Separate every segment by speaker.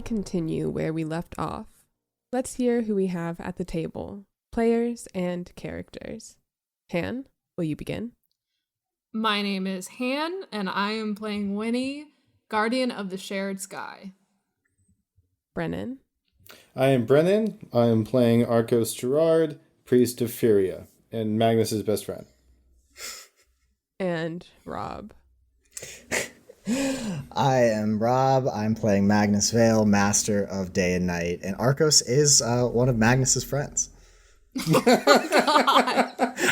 Speaker 1: continue where we left off, let's hear who we have at the table, players and characters. Han, will you begin?
Speaker 2: My name is Han, and I am playing Winnie, Guardian of the Shared Sky.
Speaker 1: Brennan.
Speaker 3: I am Brennan. I am playing Arcos Gerard, Priest of Furia, and Magnus's best friend.
Speaker 1: And Rob.
Speaker 4: I am Rob. I'm playing Magnus Vale, Master of Day and Night, and Arcos is one of Magnus's friends.
Speaker 2: Oh,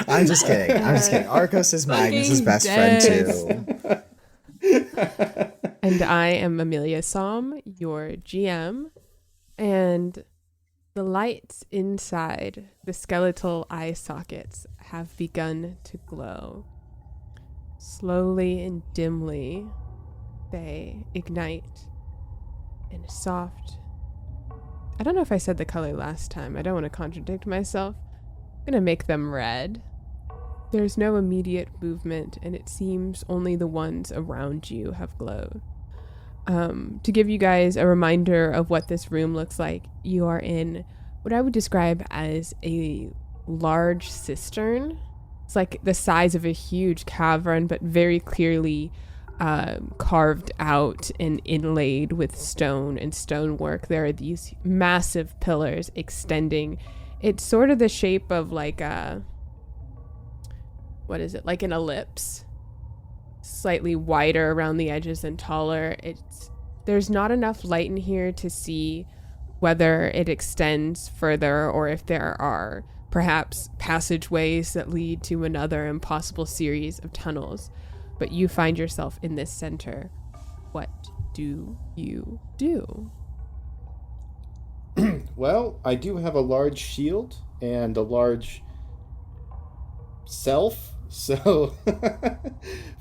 Speaker 4: I'm just kidding. Arcos is Magnus's best friend too.
Speaker 1: And I am Amelia Som, your GM, and the lights inside the skeletal eye sockets have begun to glow. Slowly and dimly, they ignite in a soft... I don't know if I said the color last time. I don't want to contradict myself. I'm going to make them red. There's no immediate movement, and it seems only the ones around you have glowed. To give you guys a reminder of what this room looks like, you are in what I would describe as a large cistern. It's like the size of a huge cavern, but very clearly carved out and inlaid with stone and stonework. There are these massive pillars extending. It's sort of the shape of like a, what is it? Like an ellipse, slightly wider around the edges and taller. There's not enough light in here to see whether it extends further or if there are perhaps passageways that lead to another impossible series of tunnels. But you find yourself in this center. What do you do?
Speaker 3: Well, I do have a large shield and a large self, so I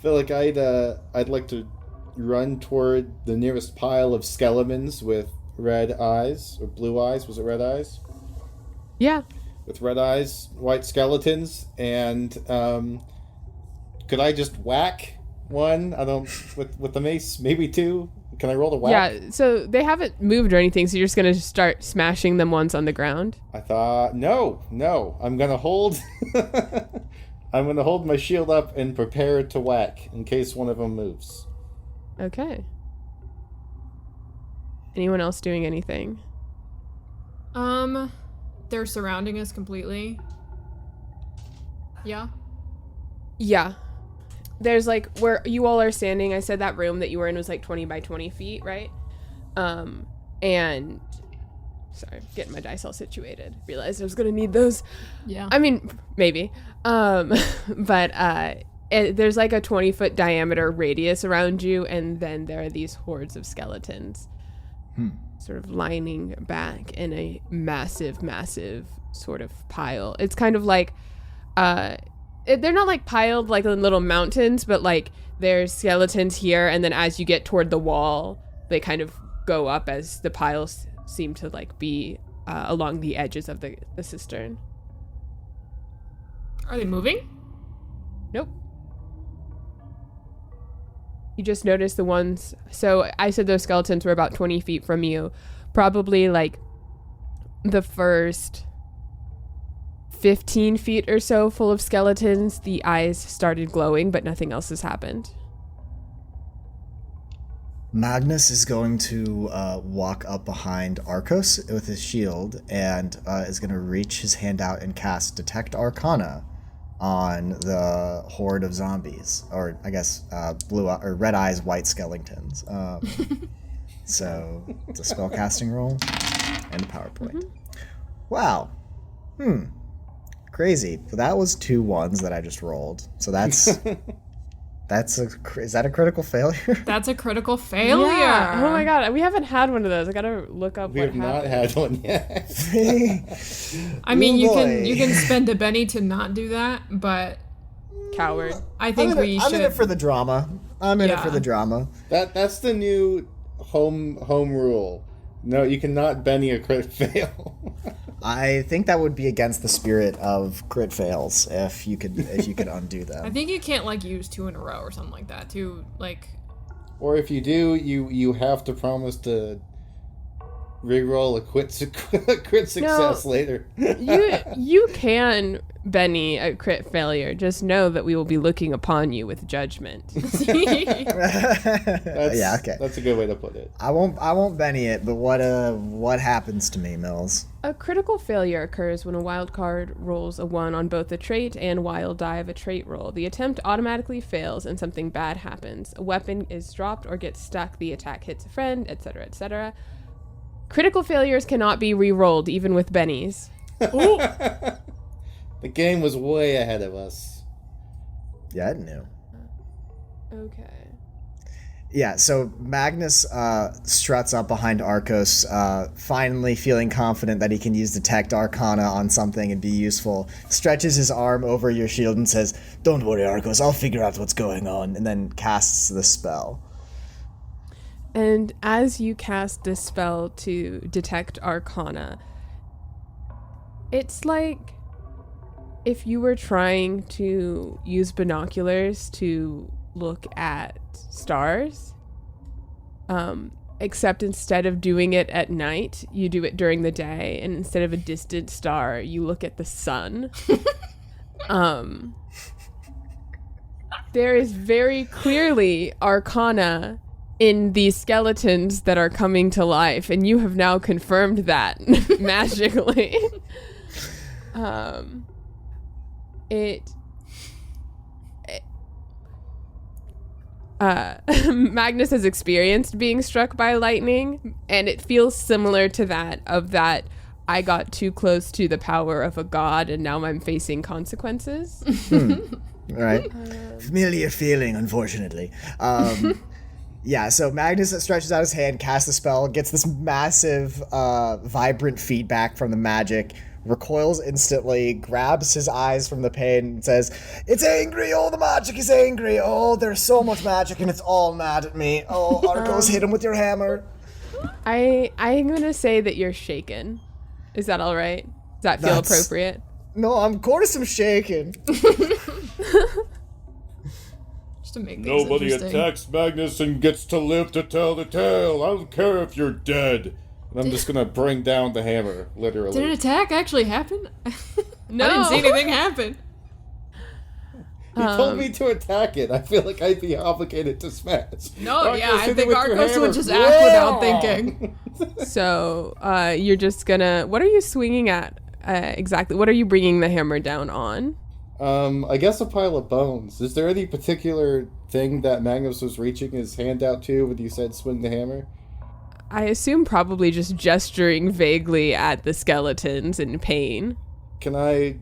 Speaker 3: feel like I'd like to run toward the nearest pile of skeletons with red eyes, or blue eyes. Was it red eyes?
Speaker 1: Yeah.
Speaker 3: With red eyes, white skeletons, and could I just whack one? With the mace, maybe two. Can I roll the whack?
Speaker 1: Yeah. So they haven't moved or anything. So you're just gonna start smashing them once on the ground.
Speaker 3: I thought no. I'm gonna hold. I'm gonna hold my shield up and prepare to whack in case one of them moves.
Speaker 1: Okay. Anyone else doing anything?
Speaker 2: They're surrounding us completely. Yeah.
Speaker 1: Yeah. There's like where you all are standing. I said that room that you were in was like 20 by 20 feet, right? And sorry, getting my dice all situated. Realized I was gonna need those.
Speaker 2: Yeah.
Speaker 1: I mean, maybe. But there's like a 20-foot diameter radius around you, and then there are these hordes of skeletons, sort of lining back in a massive sort of pile. It's kind of like they're not like piled like in little mountains, but like there's skeletons here, and then as you get toward the wall, they kind of go up as the piles seem to like be along the edges of the cistern.
Speaker 2: Are they moving?
Speaker 1: Nope. You just notice the ones. So I said those skeletons were about 20 feet from you. Probably like the first 15 feet or so full of skeletons, the eyes started glowing, but nothing else has happened.
Speaker 4: Magnus is going to walk up behind Arcos with his shield and is going to reach his hand out and cast Detect Arcana on the horde of zombies, or I guess or red eyes, white skeletons. So it's a spellcasting roll and a PowerPoint. Mm-hmm. Wow. Crazy. So that was 2 ones that I just rolled. So that's is that a critical failure?
Speaker 2: That's a critical failure.
Speaker 1: Yeah. Oh my god, we haven't had one of those. I gotta look up.
Speaker 3: We have not had one yet.
Speaker 2: I mean, you can spend a Benny to not do that, but
Speaker 1: coward.
Speaker 2: I think we should.
Speaker 4: I'm in it for the drama.
Speaker 3: That's the new home rule. No, you cannot Benny a crit fail.
Speaker 4: I think that would be against the spirit of crit fails if you could undo them.
Speaker 2: I think you can't like use 2 in a row or something like that. 2 like.
Speaker 3: Or if you do, you have to promise to reroll a crit success later.
Speaker 1: You can, Benny, a crit failure. Just know that we will be looking upon you with judgment.
Speaker 4: Okay.
Speaker 3: That's a good way to put it.
Speaker 4: I won't Benny it, but what happens to me, Mills?
Speaker 1: A critical failure occurs when a wild card rolls a 1 on both the trait and wild die of a trait roll. The attempt automatically fails and something bad happens. A weapon is dropped or gets stuck, the attack hits a friend, etc., etc. Critical failures cannot be re-rolled, even with bennies.
Speaker 3: The game was way ahead of us.
Speaker 4: Yeah, I knew.
Speaker 1: Okay.
Speaker 4: Yeah, so Magnus struts up behind Arcos, finally feeling confident that he can use Detect Arcana on something and be useful, stretches his arm over your shield and says, "Don't worry, Arcos, I'll figure out what's going on," and then casts the spell.
Speaker 1: And as you cast this spell to Detect Arcana, it's like if you were trying to use binoculars to look at stars, except instead of doing it at night, you do it during the day, and instead of a distant star, you look at the sun. There is very clearly Arcana in these skeletons that are coming to life, and you have now confirmed that magically. Magnus has experienced being struck by lightning, and it feels similar to that I got too close to the power of a god and now I'm facing consequences.
Speaker 4: Right. Familiar feeling, unfortunately. Yeah, so Magnus stretches out his hand, casts the spell, gets this massive, vibrant feedback from the magic, recoils instantly, grabs his eyes from the pain, and says, "It's angry! Oh, the magic is angry! Oh, there's so much magic, and it's all mad at me! Oh, Arcos, hit him with your hammer!"
Speaker 1: I'm gonna say that you're shaken. Is that all right? Does that feel appropriate?
Speaker 4: No, I'm of course I'm shaking.
Speaker 2: To make
Speaker 3: Nobody attacks Magnus and gets to live to tell the tale. I don't care if you're dead. And I'm just gonna bring down the hammer, literally.
Speaker 2: Did an attack actually happen?
Speaker 1: No.
Speaker 2: I didn't see anything happen.
Speaker 3: He told me to attack it. I feel like I'd be obligated to smash.
Speaker 2: No, yeah, I think Arcos would just act without thinking.
Speaker 1: So, you're just gonna... What are you swinging at exactly? What are you bringing the hammer down on?
Speaker 3: I guess a pile of bones. Is there any particular thing that Magnus was reaching his hand out to when you said swing the hammer?
Speaker 1: I assume probably just gesturing vaguely at the skeletons in pain.
Speaker 3: Can I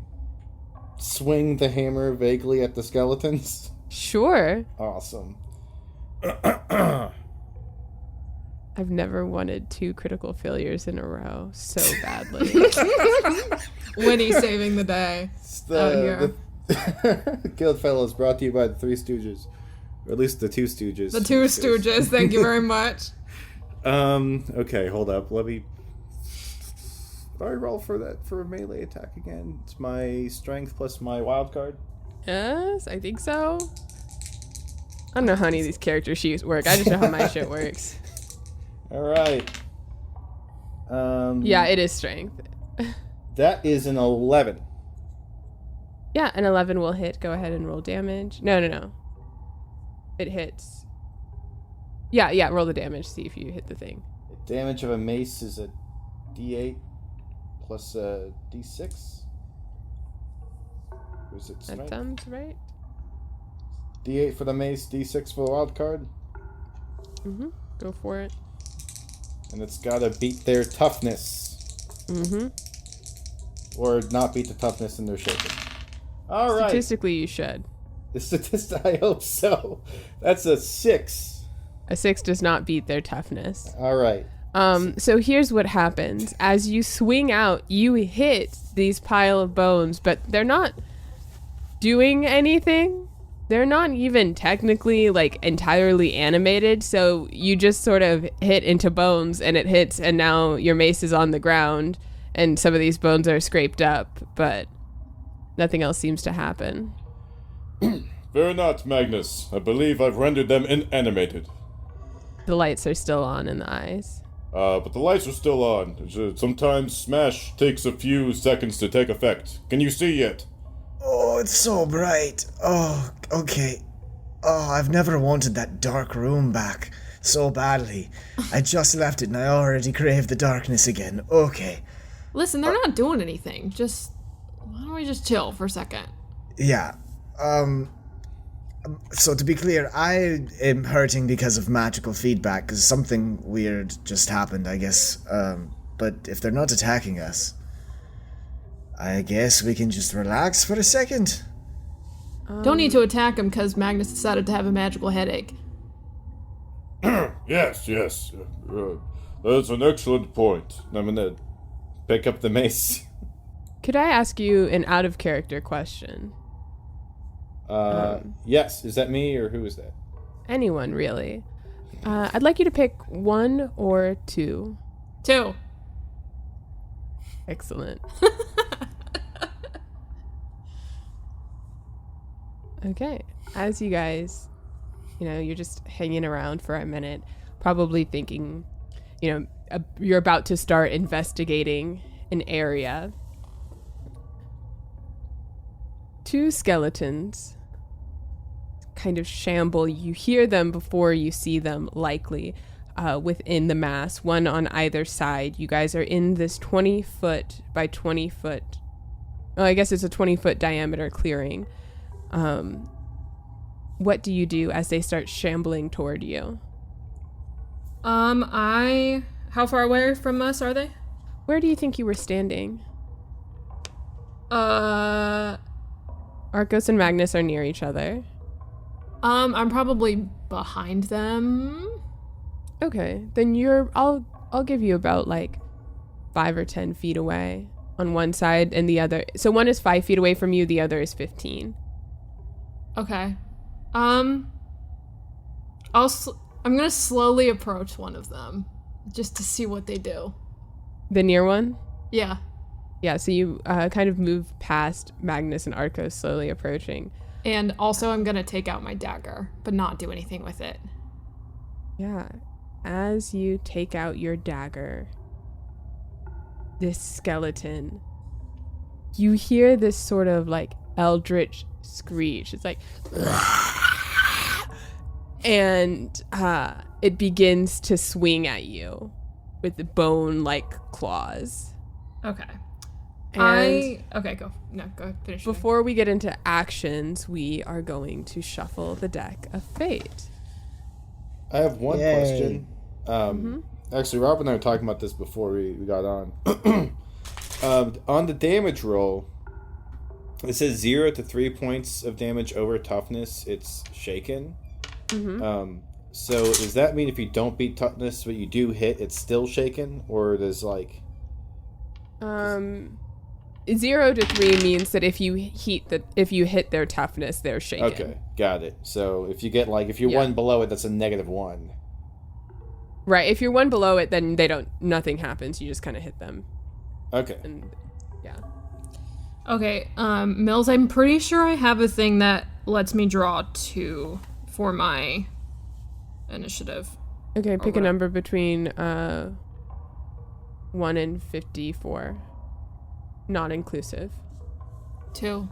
Speaker 3: swing the hammer vaguely at the skeletons?
Speaker 1: Sure.
Speaker 3: Awesome.
Speaker 1: I've never wanted 2 critical failures in a row so badly.
Speaker 2: Winnie saving the day. Out here.
Speaker 3: GuildFellows brought to you by the Three Stooges. Or at least the Two Stooges.
Speaker 2: The Two Stooges, thank you very much.
Speaker 3: Okay, hold up. Let me... Did I roll for a melee attack again? It's my strength plus my wild card?
Speaker 1: Yes, I think so. I don't know how any of these character sheets work. I just know how my shit works.
Speaker 3: Alright.
Speaker 1: Yeah, it is strength.
Speaker 3: That is an 11.
Speaker 1: Yeah, an 11 will hit. Go ahead and roll damage. No. It hits. Yeah, roll the damage. See if you hit the thing.
Speaker 3: The damage of a mace is a D8 plus a D6. Or is it strength?
Speaker 1: That sounds right.
Speaker 3: D8 for the mace, D6 for the wild card.
Speaker 1: Mm-hmm. Go for it.
Speaker 3: And it's gotta beat their toughness.
Speaker 1: Mm-hmm.
Speaker 3: Or not beat the toughness and they're shaken. Alright.
Speaker 1: Statistically, you should.
Speaker 3: I hope so. That's a 6.
Speaker 1: A 6 does not beat their toughness.
Speaker 3: Alright.
Speaker 1: So here's what happens. As you swing out, you hit these pile of bones, but they're not doing anything. They're not even technically, entirely animated, so you just sort of hit into bones, and it hits, and now your mace is on the ground, and some of these bones are scraped up, but nothing else seems to happen.
Speaker 5: Fear not, Magnus. I believe I've rendered them inanimated.
Speaker 1: The lights are still on in the eyes.
Speaker 5: But the lights are still on. Sometimes Smash takes a few seconds to take effect. Can you see yet?
Speaker 4: Oh, it's so bright. Oh, okay. Oh, I've never wanted that dark room back so badly. I just left it and I already crave the darkness again. Okay.
Speaker 2: Listen, they're not doing anything. Why don't we just chill for a second?
Speaker 4: Yeah. So to be clear, I am hurting because of magical feedback, because something weird just happened, I guess. But if they're not attacking us, I guess we can just relax for a second.
Speaker 2: Don't need to attack him because Magnus decided to have a magical headache.
Speaker 5: Yes. That's an excellent point.
Speaker 3: I'm gonna pick up the mace.
Speaker 1: Could I ask you an out-of-character question?
Speaker 3: Yes. Is that me or who is that?
Speaker 1: Anyone, really. I'd like you to pick 1 or 2.
Speaker 2: 2.
Speaker 1: Excellent. Okay. As you guys, you're just hanging around for a minute, probably thinking, you're about to start investigating an area. 2 skeletons kind of shamble. You hear them before you see them, likely, within the mass, one on either side. You guys are in this 20-foot by 20-foot, I guess it's a 20-foot diameter clearing. What do you do as they start shambling toward you?
Speaker 2: How far away from us are they?
Speaker 1: Where do you think you were standing? Arcos and Magnus are near each other.
Speaker 2: I'm probably behind them.
Speaker 1: Okay, then I'll give you about like 5 or 10 feet away on one side and the other. So one is 5 feet away from you, the other is 15.
Speaker 2: Okay. I'm gonna slowly approach one of them just to see what they do.
Speaker 1: The near one?
Speaker 2: Yeah.
Speaker 1: Yeah, so you kind of move past Magnus and Arcos, slowly approaching.
Speaker 2: And also I'm gonna take out my dagger, but not do anything with it.
Speaker 1: Yeah. As you take out your dagger, this skeleton, you hear this sort of like eldritch screech. It's like, and it begins to swing at you with the bone-like claws.
Speaker 2: Okay.
Speaker 1: And
Speaker 2: go. No, go finish.
Speaker 1: Before we get into actions, we are going to shuffle the deck of fate.
Speaker 3: I have one
Speaker 4: Yay.
Speaker 3: question. Actually, Rob and I were talking about this before we got on. On the damage roll, it says 0 to 3 points of damage over toughness. It's shaken. So does that mean if you don't beat toughness but you do hit, it's still shaken, or does like?
Speaker 1: 0 to 3 means that if you hit their toughness, they're shaken.
Speaker 3: Okay, got it. So if you get if you're one below it, that's a -1.
Speaker 1: Right. If you're one below it, then nothing happens. You just kind of hit them.
Speaker 3: Okay.
Speaker 1: And yeah.
Speaker 2: Okay, Mills, I'm pretty sure I have a thing that lets me draw 2 for my initiative.
Speaker 1: Okay, pick a
Speaker 2: whatever.
Speaker 1: number between 1 and 54. Not inclusive.
Speaker 2: 2.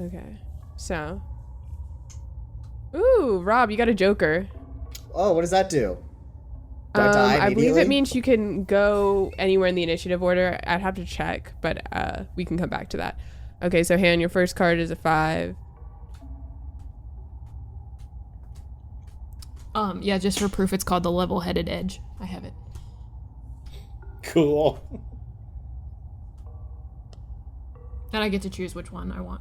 Speaker 1: Okay. So. Ooh, Rob, you got a joker.
Speaker 4: Oh, what does that do? Do I die
Speaker 1: I believe
Speaker 4: immediately?
Speaker 1: it means you can go anywhere in the initiative order. I'd have to check, but we can come back to that. Okay, so Han, your first card is a 5.
Speaker 2: Yeah, just for proof, it's called the Level-Headed Edge. I have it.
Speaker 3: Cool.
Speaker 2: And I get to choose which one I want.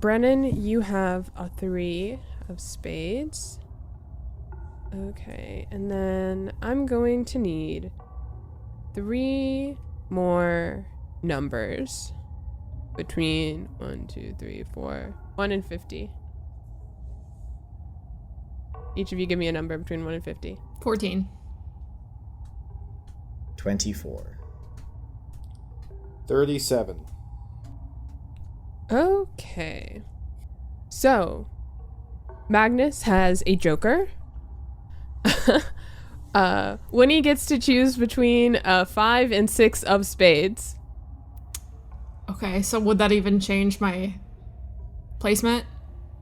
Speaker 1: Brennan, you have a 3 of spades. Okay, and then I'm going to need 3 more numbers between 1, 2, 3, 4, 1 and 50. Each of you give me a number between 1 and 50.
Speaker 2: 14.
Speaker 4: 24.
Speaker 3: 37.
Speaker 1: Okay. So, Magnus has a joker. Winnie gets to choose between 5 and 6 of spades.
Speaker 2: Okay, so would that even change my placement?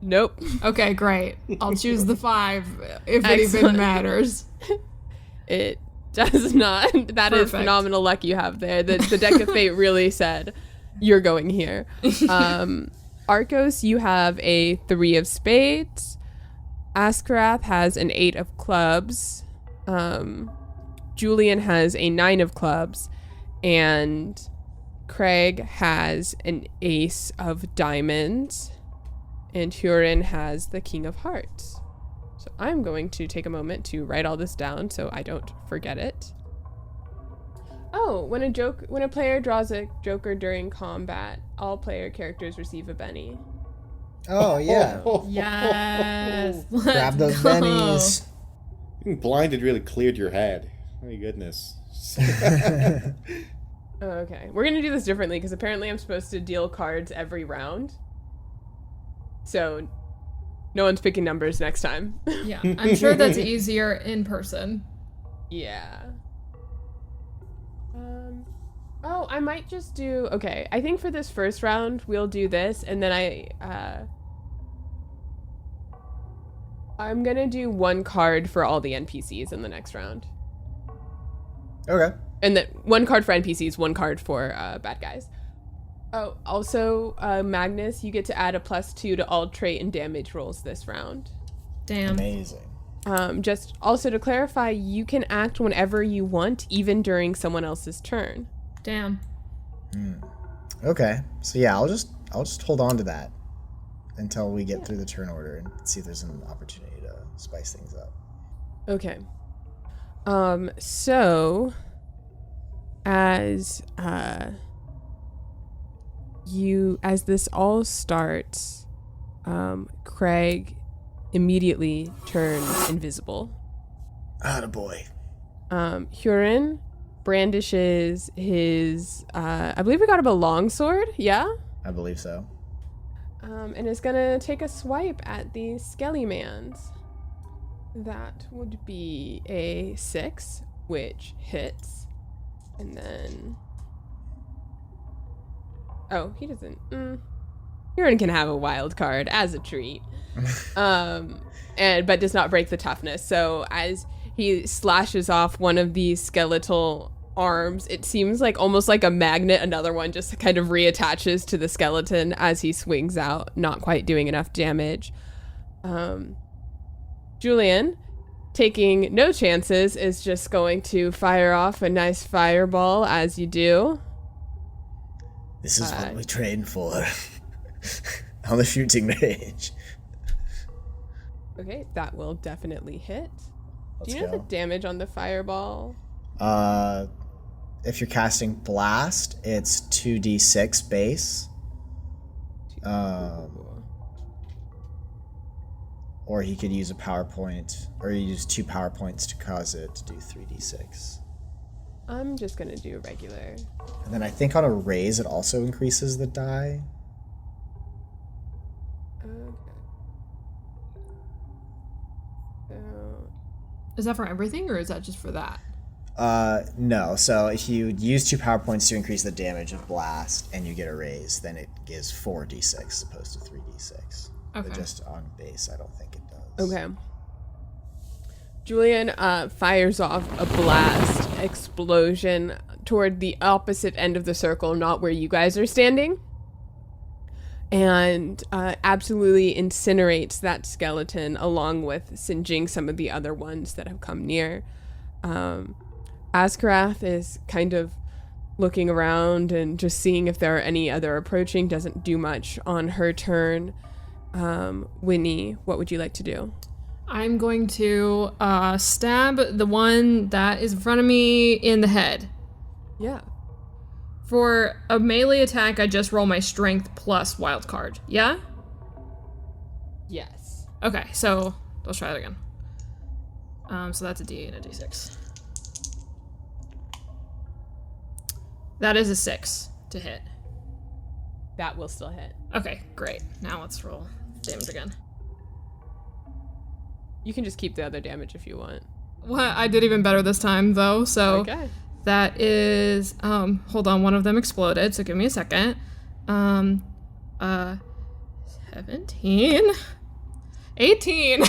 Speaker 1: Nope.
Speaker 2: Okay, great. I'll choose the 5 if it even
Speaker 1: Excellent.
Speaker 2: Matters.
Speaker 1: It does not. That is
Speaker 2: Perfect.
Speaker 1: phenomenal luck you have there. The deck of fate really said you're going here. Arcos, you have a 3 of spades. Askarath has an 8 of clubs. Julian has a 9 of clubs. And Craig has an ace of diamonds. And Huron has the king of hearts. So I'm going to take a moment to write all this down so I don't forget it. Oh, when a player draws a joker during combat, all player characters receive a Benny.
Speaker 4: Oh, yeah.
Speaker 2: Yes.
Speaker 4: Grab those
Speaker 2: go.
Speaker 4: bennies.
Speaker 3: Being blinded really cleared your head. My goodness.
Speaker 1: Okay, we're gonna do this differently because apparently I'm supposed to deal cards every round. So no one's picking numbers next time.
Speaker 2: Yeah, I'm sure that's easier in person.
Speaker 1: Yeah. Oh, I might just do... Okay, I think for this first round, we'll do this, and then I'm gonna do 1 card for all the NPCs in the next round.
Speaker 4: Okay.
Speaker 1: And then 1 card for NPCs, 1 card for bad guys. Oh, also, Magnus, you get to add a +2 to all trait and damage rolls this round.
Speaker 2: Damn.
Speaker 4: Amazing.
Speaker 1: Just also to clarify, you can act whenever you want, even during someone else's turn.
Speaker 2: Damn.
Speaker 4: Okay. So yeah, I'll just hold on to that until we get through the turn order and see if there's an opportunity to spice things up.
Speaker 1: Okay. So as this all starts, Craig immediately turns invisible.
Speaker 4: Attaboy.
Speaker 1: Huron brandishes his I believe we got him a longsword, yeah?
Speaker 4: I believe so.
Speaker 1: And is gonna take a swipe at the Skelly Mans. That would be a 6, which hits. And then... Oh, he doesn't... Huron can have a wild card as a treat. But does not break the toughness. So as he slashes off one of these skeletal arms, it seems like almost like a magnet, another one just kind of reattaches to the skeleton as he swings out, not quite doing enough damage. Julian, taking no chances, is just going to fire off a nice fireball, as you do.
Speaker 4: This is what we train for. On the shooting range.
Speaker 1: Okay, that will definitely hit.
Speaker 4: Let's
Speaker 1: Do you know
Speaker 4: go.
Speaker 1: the damage on the fireball?
Speaker 4: If you're casting blast, it's 2d6 base. Or he could use a PowerPoint, or use 2 PowerPoints to cause it to do 3d6.
Speaker 1: I'm just gonna do regular.
Speaker 4: And then I think on a raise, it also increases the die.
Speaker 1: Okay. So,
Speaker 2: Is that for everything, or is that just for that?
Speaker 4: No. So if you use 2 PowerPoints to increase the damage of blast, and you get a raise, then it gives 4d6 as opposed to 3d6.
Speaker 2: Okay.
Speaker 4: But just on base, I don't think it does.
Speaker 1: okay. Julian fires off a blast explosion toward the opposite end of the circle, not where you guys are standing, and absolutely incinerates that skeleton along with singeing some of the other ones that have come near. Askarath is kind of looking around and just seeing if there are any other approaching. Doesn't do much on her turn. Winnie, what would you like to do?
Speaker 2: I'm going to stab the one that is in front of me in the head.
Speaker 1: Yeah.
Speaker 2: For a melee attack, I just roll my strength plus wild card. Yeah?
Speaker 1: Yes.
Speaker 2: Okay, so let's try it again. So that's a D8 and a D6. That is a 6 to hit.
Speaker 1: That will still hit.
Speaker 2: Okay, great. Now let's roll damage again.
Speaker 1: You can just keep the other damage if you want.
Speaker 2: Well, I did even better this time, though, so
Speaker 1: Okay.
Speaker 2: that is, hold on, one of them exploded, so give me a second. 17, 18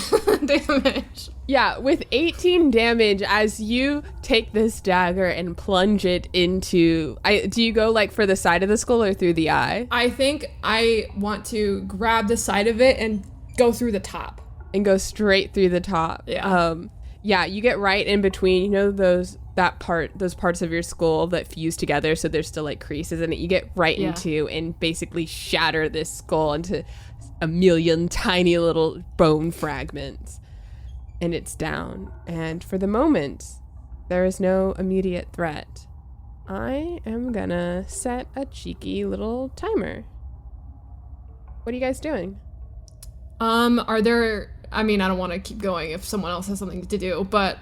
Speaker 2: damage.
Speaker 1: Yeah, with 18 damage, as you take this dagger and plunge it into... do you go, like, for the side of the skull or through the eye?
Speaker 2: I think I want to grab the side of it and go through the top.
Speaker 1: And go straight through the top.
Speaker 2: Yeah.
Speaker 1: Yeah, you get right in between, you know, those parts of your skull that fuse together so there's still, like, creases in it. You get right into and basically shatter this skull into a million tiny little bone fragments. And it's down. And for the moment, there is no immediate threat. I am gonna set a cheeky little timer. What are you guys doing?
Speaker 2: Are there... I mean, I don't want to keep going if someone else has something to do, but,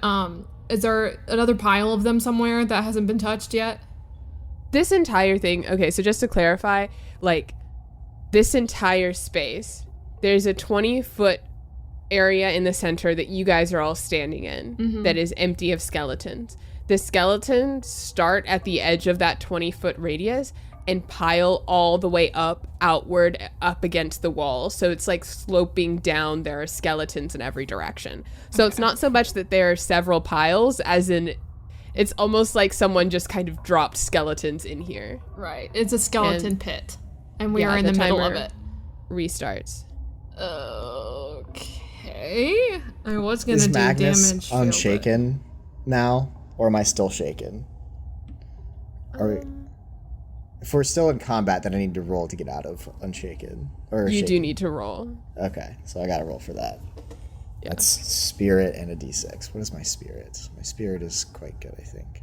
Speaker 2: is there another pile of them somewhere that hasn't been touched yet?
Speaker 1: This entire thing, okay, so just to clarify, like, this entire space, there's a 20-foot area in the center that you guys are all standing in that is empty of skeletons. The skeletons start at the edge of that 20-foot radius and pile all the way outward up against the wall. So it's like sloping down. There are skeletons in every direction. So it's not so much that there are several piles as in it's almost like someone just kind of dropped skeletons in here.
Speaker 2: Right. It's a skeleton pit. And we
Speaker 1: yeah,
Speaker 2: are in the middle of
Speaker 1: timer
Speaker 2: it.
Speaker 1: Restarts.
Speaker 2: Okay. I was going to
Speaker 4: Is
Speaker 2: do
Speaker 4: Magnus
Speaker 2: damage.
Speaker 4: unshaken now? Or am I still shaken? If we're still in combat, then I need to roll to get out of unshaken. Or
Speaker 1: You
Speaker 4: shaken.
Speaker 1: do need to roll.
Speaker 4: Okay, so I gotta roll for that.
Speaker 1: Yeah.
Speaker 4: That's spirit and a d6. What is my spirit? My spirit is quite good, I think.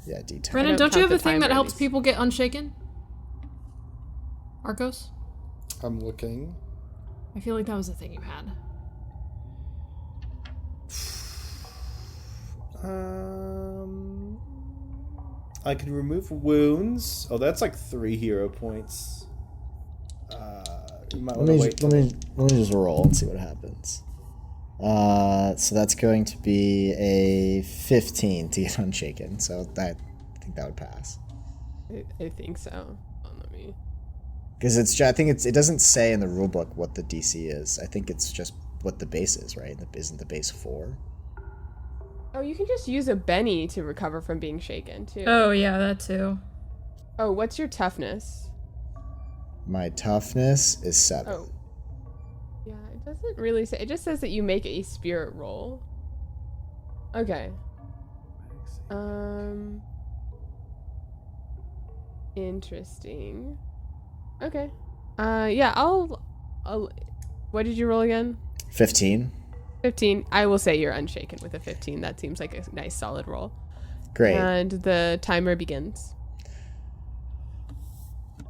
Speaker 4: Yeah, d10.
Speaker 2: Brennan,
Speaker 1: don't
Speaker 2: don't you
Speaker 1: count
Speaker 2: have
Speaker 1: the
Speaker 2: a thing that
Speaker 1: timer,
Speaker 2: helps
Speaker 1: these-
Speaker 2: people get unshaken? Arcos?
Speaker 3: I'm looking.
Speaker 2: I feel like that was the thing you had.
Speaker 3: I can remove wounds. Oh, that's like 3 hero points. You might want to wait.
Speaker 4: Let me just roll and see what happens. So that's going to be a 15 to get unshaken. So I think that would pass.
Speaker 1: I think so. Let me.
Speaker 4: Because it doesn't say in the rulebook what the DC is. I think it's just what the base is, right? Isn't the base 4?
Speaker 1: Oh, you can just use a Benny to recover from being shaken, too.
Speaker 2: Oh, yeah, that too.
Speaker 1: Oh, what's your toughness?
Speaker 4: My toughness is 7.
Speaker 1: Oh. Yeah, it doesn't really say. It just says that you make a spirit roll. Okay. Interesting. Okay. Yeah, I'll what did you roll again?
Speaker 4: 15.
Speaker 1: 15. I will say you're unshaken with a 15. That seems like a nice solid roll.
Speaker 4: Great.
Speaker 1: And the timer begins.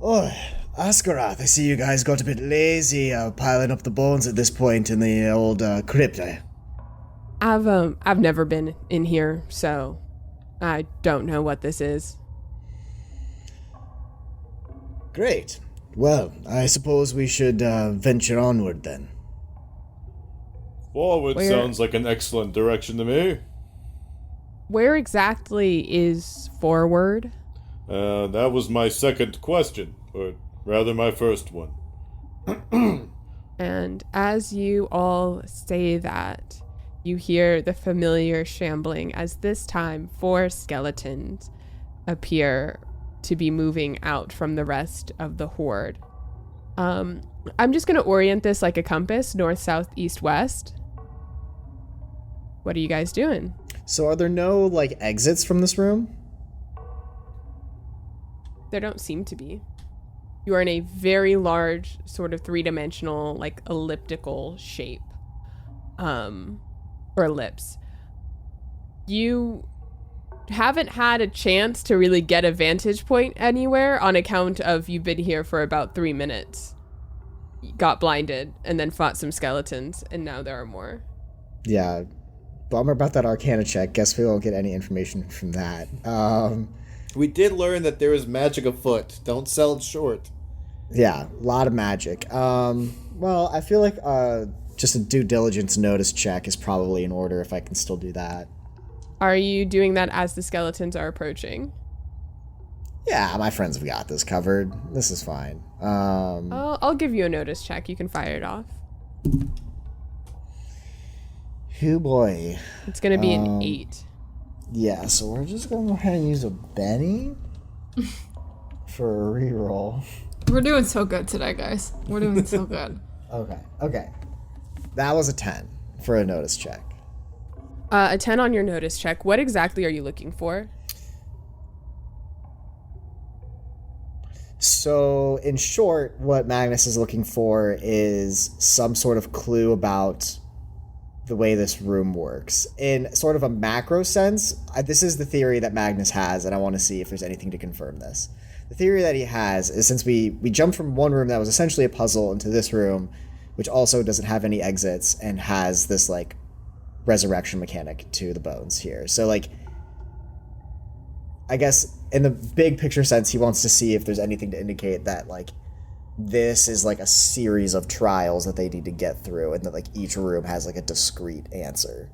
Speaker 4: Oh, Askarath, I see you guys got a bit lazy piling up the bones at this point in the old crypt.
Speaker 1: I've never been in here, so I don't know what this is.
Speaker 4: Great. Well, I suppose we should venture onward then.
Speaker 5: Forward
Speaker 1: Where-
Speaker 5: sounds like an excellent direction to me.
Speaker 1: Where exactly is forward?
Speaker 5: That was my second question, or rather my first one.
Speaker 1: And as you all say that, you hear the familiar shambling as this time 4 skeletons appear to be moving out from the rest of the horde. I'm just going to orient this like a compass, north, south, east, west. What are you guys doing?
Speaker 4: So are there no, like, exits from this room?
Speaker 1: There don't seem to be. You are in a very large, sort of 3-dimensional, like elliptical shape. Or ellipse. You haven't had a chance to really get a vantage point anywhere on account of you've been here for about 3 minutes. You got blinded and then fought some skeletons, and now there are more.
Speaker 4: Yeah. Bummer about that Arcana check. Guess we won't get any information from that.
Speaker 3: We did learn that there is magic afoot. Don't sell it short.
Speaker 4: Yeah, a lot of magic. Well, I feel like just a due diligence notice check is probably in order if I can still do that.
Speaker 1: Are you doing that as the skeletons are approaching?
Speaker 4: Yeah, my friends have got this covered. This is fine.
Speaker 1: I'll give you a notice check. You can fire it off.
Speaker 4: Oh boy.
Speaker 1: It's going to be an 8.
Speaker 4: Yeah, so we're just going to go ahead and use a Benny for a reroll.
Speaker 2: We're doing so good today, guys. We're doing so good.
Speaker 4: Okay. That was a 10 for a notice check.
Speaker 1: A 10 on your notice check. What exactly are you looking for?
Speaker 4: So, in short, what Magnus is looking for is some sort of clue about the way this room works. In sort of a macro sense, this is the theory that Magnus has, and I want to see if there's anything to confirm this. The theory that he has is, since we jumped from one room that was essentially a puzzle into this room, which also doesn't have any exits and has this, like, resurrection mechanic to the bones here. So, like, I guess in the big picture sense, he wants to see if there's anything to indicate that, like, this is like a series of trials that they need to get through, and that, like, each room has, like, a discrete answer.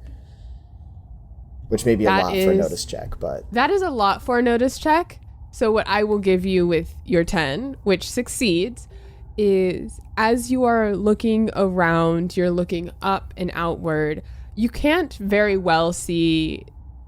Speaker 4: Which may be a lot for a notice check, but...
Speaker 1: That is a lot for a notice check. So what I will give you with your 10, which succeeds, is as you are looking around, you're looking up and outward, you can't very well see...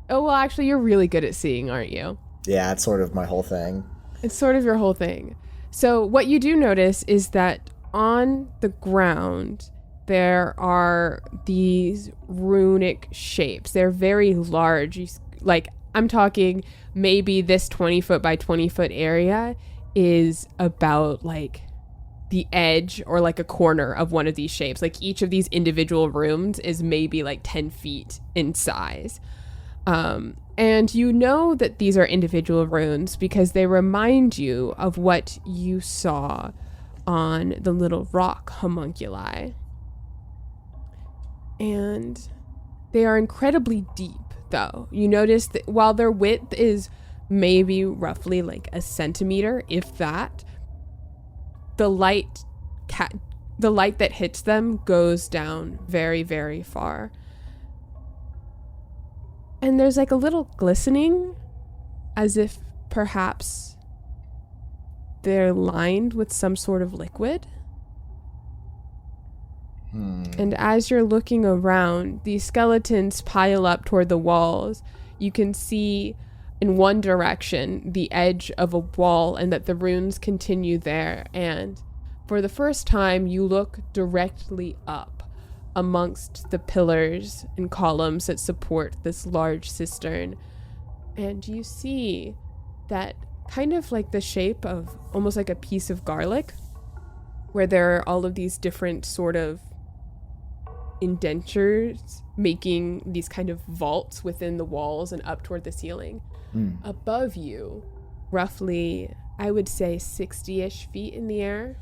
Speaker 1: Oh, well, actually, you're really good at seeing, aren't you?
Speaker 4: Yeah, it's sort of my whole thing.
Speaker 1: It's sort of your whole thing. So what you do notice is that on the ground, there are these runic shapes. They're very large. Like, I'm talking maybe this 20-foot by 20-foot area is about, like, the edge or, like, a corner of one of these shapes. Like, each of these individual rooms is maybe, like, 10 feet in size. And you know that these are individual runes because they remind you of what you saw on the little rock homunculi. And they are incredibly deep, though. You notice that while their width is maybe roughly like a centimeter, if that, the light that hits them goes down very, very far. And there's like a little glistening, as if perhaps they're lined with some sort of liquid. And as you're looking around, these skeletons pile up toward the walls. You can see in one direction the edge of a wall, and that the runes continue there. And for the first time, you look directly up amongst the pillars and columns that support this large cistern, and you see that kind of like the shape of almost like a piece of garlic, where there are all of these different sort of indentures making these kind of vaults within the walls and up toward the ceiling. Above you, roughly, I would say 60-ish feet in the air,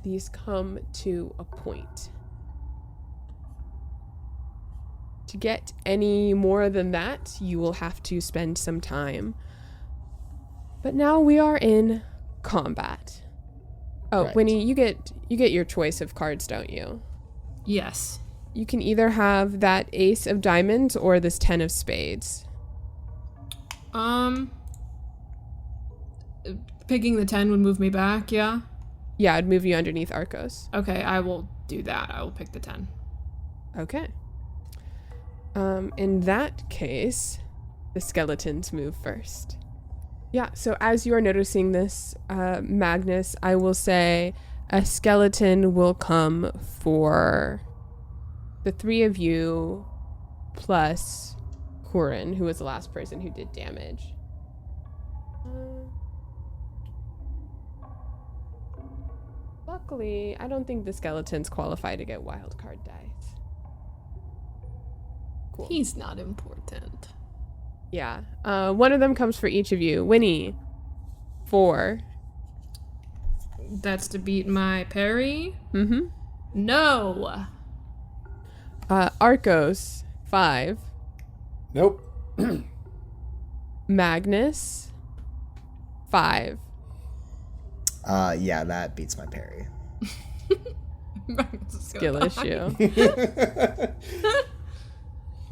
Speaker 1: these come to a point. To get any more than that, you will have to spend some time. But now we are in combat. Oh, right. Winnie, you get your choice of cards, don't you?
Speaker 2: Yes.
Speaker 1: You can either have that ace of diamonds or this 10 of spades.
Speaker 2: Picking the 10 would move me back, yeah?
Speaker 1: Yeah, it'd move you underneath Arcos.
Speaker 2: Okay, I will do that. I will pick the 10.
Speaker 1: Okay. In that case, the skeletons move first. Yeah, so as you are noticing this, Magnus, I will say a skeleton will come for the 3 of you plus Corin, who was the last person who did damage. Luckily, I don't think the skeletons qualify to get wildcard dice. Cool.
Speaker 2: He's not important.
Speaker 1: Yeah. One of them comes for each of you. Winnie, 4.
Speaker 2: That's to beat my parry?
Speaker 1: Mm-hmm.
Speaker 2: No.
Speaker 1: Arcos, 5.
Speaker 3: Nope.
Speaker 1: Magnus, 5.
Speaker 4: Yeah, that beats my parry.
Speaker 1: skill issue.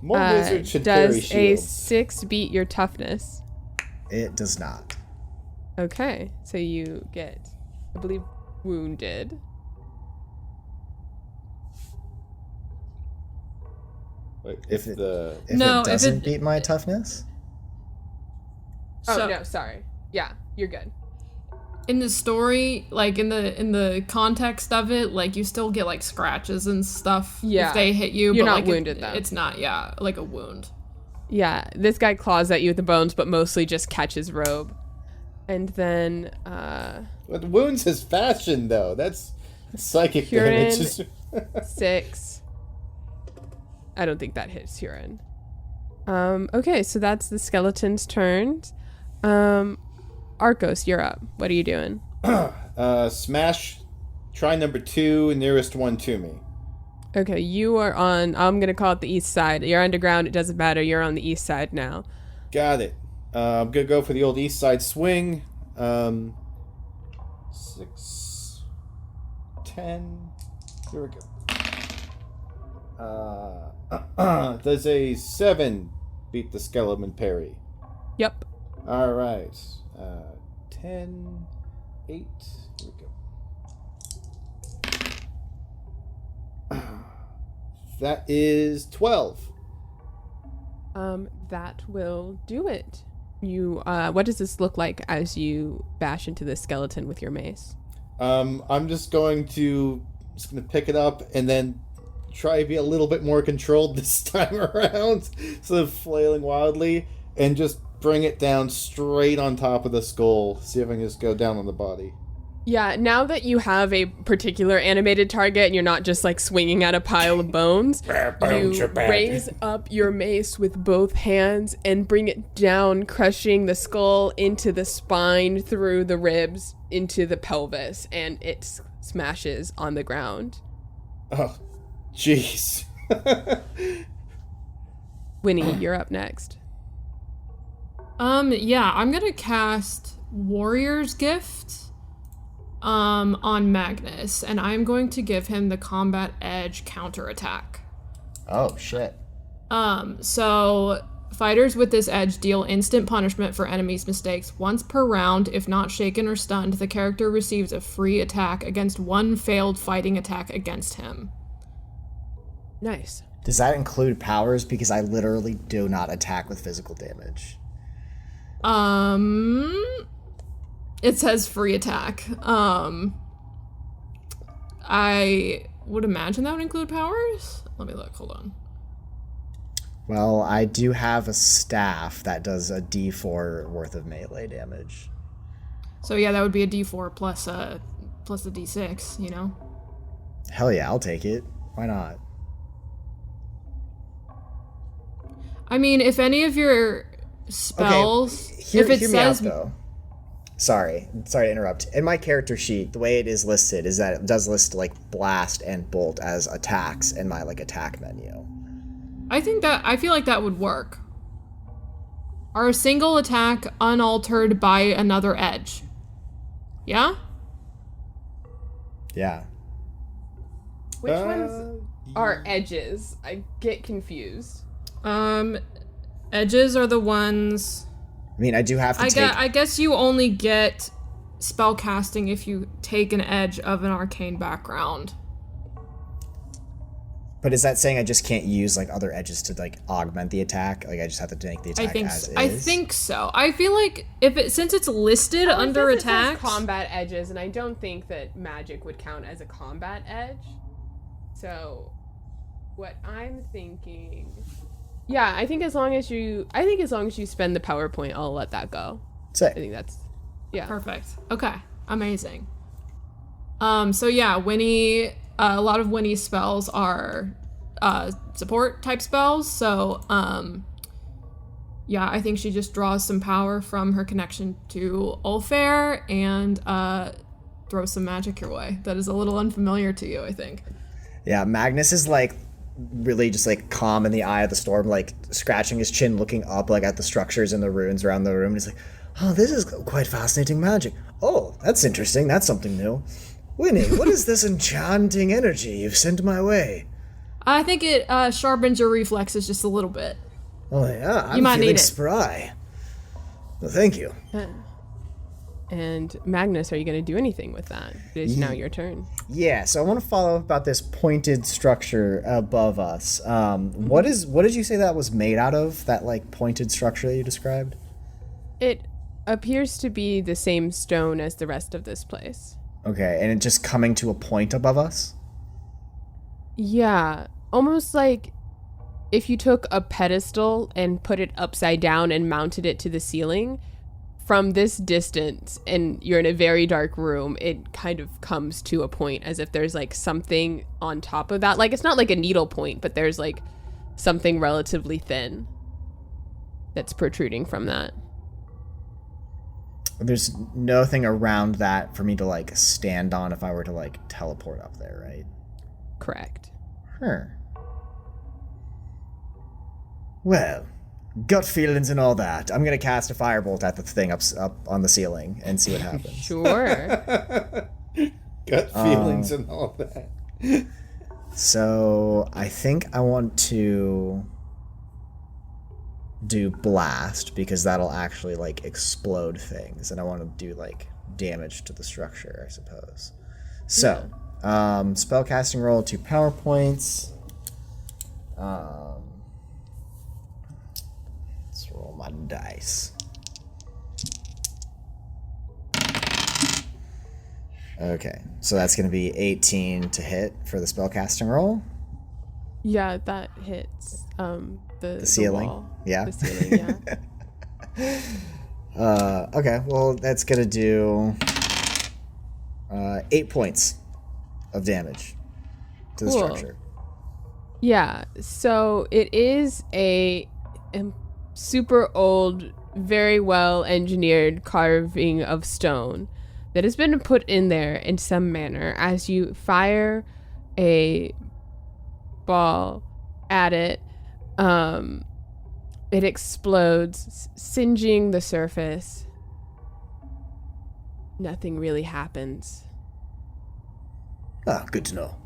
Speaker 3: More wizards should carry
Speaker 1: Does a
Speaker 3: shields.
Speaker 1: 6 beat your toughness?
Speaker 4: It does not.
Speaker 1: Okay, so you get, I believe, wounded.
Speaker 3: Like,
Speaker 4: If
Speaker 3: if
Speaker 4: it-
Speaker 3: the
Speaker 4: If
Speaker 2: No,
Speaker 4: it
Speaker 2: if
Speaker 4: doesn't
Speaker 2: it-
Speaker 4: beat my toughness,
Speaker 1: Oh,
Speaker 2: So-
Speaker 1: no, sorry. Yeah, you're good.
Speaker 2: In the story, like in the context of it, like you still get like scratches and stuff
Speaker 1: Yeah.
Speaker 2: if they hit you.
Speaker 1: You're
Speaker 2: but
Speaker 1: not
Speaker 2: like
Speaker 1: wounded, though.
Speaker 2: It's not, yeah, like a wound.
Speaker 1: Yeah, this guy claws at you with the bones, but mostly just catches robe. And then,
Speaker 3: but wounds his fashion though. That's psychic
Speaker 1: Huron.
Speaker 3: damage.
Speaker 1: 6. I don't think that hits Huron. Okay, so that's the skeleton's turns. Arcos, you're up. What are you doing?
Speaker 3: Smash. Try number 2, nearest one to me.
Speaker 1: Okay, you are on, I'm going to call it the east side. You're underground, it doesn't matter. You're on the east side now.
Speaker 3: Got it. I'm gonna go for the old east side swing. 6, 10. Here we go. Does a 7 beat the skeleton parry?
Speaker 1: Yep.
Speaker 3: All right. 10, 8. Here we go. That is 12.
Speaker 1: That will do it. You, what does this look like as you bash into the skeleton with your mace?
Speaker 3: I'm just gonna pick it up and then try to be a little bit more controlled this time around, instead of flailing wildly, and just bring it down straight on top of the skull. See if I can just go down on the body.
Speaker 1: Yeah, now that you have a particular animated target and you're not just like swinging at a pile of bones, you raise up your mace with both hands and bring it down, crushing the skull into the spine, through the ribs, into the pelvis, and it smashes on the ground.
Speaker 3: Oh, jeez.
Speaker 1: Winnie, you're up next.
Speaker 2: Yeah, I'm gonna cast Warrior's Gift on Magnus, and I'm going to give him the combat edge counterattack.
Speaker 4: oh shit.
Speaker 2: So fighters with this edge deal instant punishment for enemies' mistakes once per round. If not shaken or stunned, the character receives a free attack against one failed fighting attack against him.
Speaker 1: Nice.
Speaker 4: Does that include powers? Because I literally do not attack with physical damage.
Speaker 2: It says free attack. I would imagine that would include powers. Let me look, hold on.
Speaker 4: Well, I do have a staff that does a d4 worth of melee damage.
Speaker 2: So yeah, that would be a d4 plus a d6, you know?
Speaker 4: Hell yeah, I'll take it. Why not?
Speaker 2: I mean, if any of your spells,
Speaker 4: Hear
Speaker 2: if it
Speaker 4: me out,
Speaker 2: says
Speaker 4: though. Sorry to interrupt. In my character sheet, the way it is listed is that it does list like blast and bolt as attacks in my like attack menu.
Speaker 2: I feel like that would work. Are a single attack unaltered by another edge? Yeah?
Speaker 4: Yeah.
Speaker 1: Which ones are edges? I get confused.
Speaker 2: Edges are the ones.
Speaker 4: I mean, I do have to take.
Speaker 2: I guess you only get spell casting if you take an edge of an arcane background.
Speaker 4: But is that saying I just can't use like other edges to like augment the attack? Like I just have to make the attack as is?
Speaker 2: I think so. I feel like since it's listed
Speaker 1: Well,
Speaker 2: under
Speaker 1: it says
Speaker 2: attacks.
Speaker 1: combat edges, and I don't think that magic would count as a combat edge. So, what I'm thinking, yeah, I think as long as you spend the PowerPoint, I'll let that go. I
Speaker 4: Sick.
Speaker 1: think that's, yeah.
Speaker 2: Perfect. Okay. Amazing. So yeah, Winnie, a lot of Winnie's spells are support type spells. So yeah, I think she just draws some power from her connection to Ulfair and throws some magic your way. That is a little unfamiliar to you, I think.
Speaker 4: Yeah, Magnus is like really just like calm in the eye of the storm, like scratching his chin, looking up like at the structures and the ruins around the room. And he's like, "Oh, this is quite fascinating magic. Oh, that's interesting. That's something new." Winnie, what is this enchanting energy you've sent my way?
Speaker 2: I think it sharpens your reflexes just a little bit.
Speaker 4: Oh yeah, I'm
Speaker 2: You might
Speaker 4: feeling
Speaker 2: need it.
Speaker 4: spry. Well, thank you.
Speaker 1: And Magnus, are you going to do anything with that? It is now your turn.
Speaker 4: Yeah, so I want to follow up about this pointed structure above us. What did you say that was made out of? That like pointed structure that you described?
Speaker 1: It appears to be the same stone as the rest of this place.
Speaker 4: Okay, and it just coming to a point above us?
Speaker 1: Yeah, almost like if you took a pedestal and put it upside down and mounted it to the ceiling, from this distance, and you're in a very dark room, it kind of comes to a point as if there's like something on top of that. Like it's not like a needle point, but there's like something relatively thin that's protruding from that.
Speaker 4: There's nothing around that for me to like stand on if I were to like teleport up there, right?
Speaker 1: Correct.
Speaker 4: Well, gut feelings and all that. I'm gonna cast a firebolt at the thing up on the ceiling and see what happens.
Speaker 1: Sure.
Speaker 3: Gut feelings and all that.
Speaker 4: So I think I want to do blast because that'll actually like explode things, and I want to do like damage to the structure, I suppose. So, spellcasting roll 2 power points. Let's roll my dice. Okay, so that's going to be 18 to hit for the spellcasting roll.
Speaker 1: Yeah, that hits the
Speaker 4: ceiling.
Speaker 1: wall.
Speaker 4: Yeah.
Speaker 1: The ceiling, yeah.
Speaker 4: Okay, well, that's going to do 8 points of damage to the
Speaker 1: Cool.
Speaker 4: structure.
Speaker 1: Yeah, so it is a super old, very well engineered carving of stone that has been put in there in some manner. As you fire a ball at it, it explodes, singeing the surface. Nothing really happens.
Speaker 4: Ah, good to know.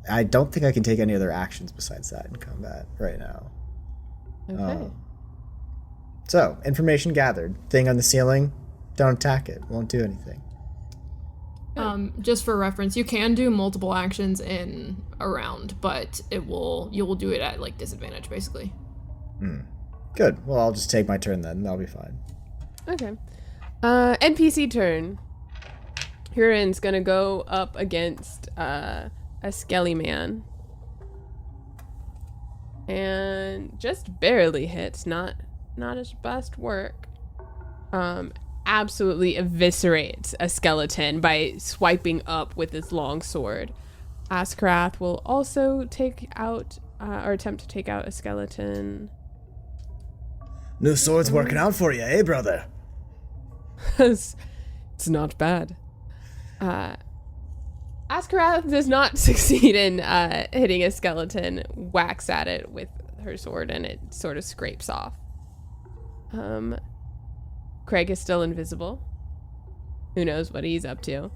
Speaker 4: I don't think I can take any other actions besides that in combat right now.
Speaker 1: Okay.
Speaker 4: So, information gathered. Thing on the ceiling, don't attack it. Won't do anything.
Speaker 2: Just for reference, you can do multiple actions in a round, but you will do it at like disadvantage basically.
Speaker 4: Good. Well, I'll just take my turn then. That'll be fine.
Speaker 1: Okay. NPC turn. Huron's gonna go up against a skelly man. And just barely hits, not his best work. Absolutely eviscerates a skeleton by swiping up with his long sword. Askrath will also take out or attempt to take out a skeleton.
Speaker 4: New sword's working out for you, eh, brother?
Speaker 1: It's not bad. Askrath does not succeed in hitting a skeleton, whacks at it with her sword, and it sort of scrapes off. Craig is still invisible. Who knows what he's up to.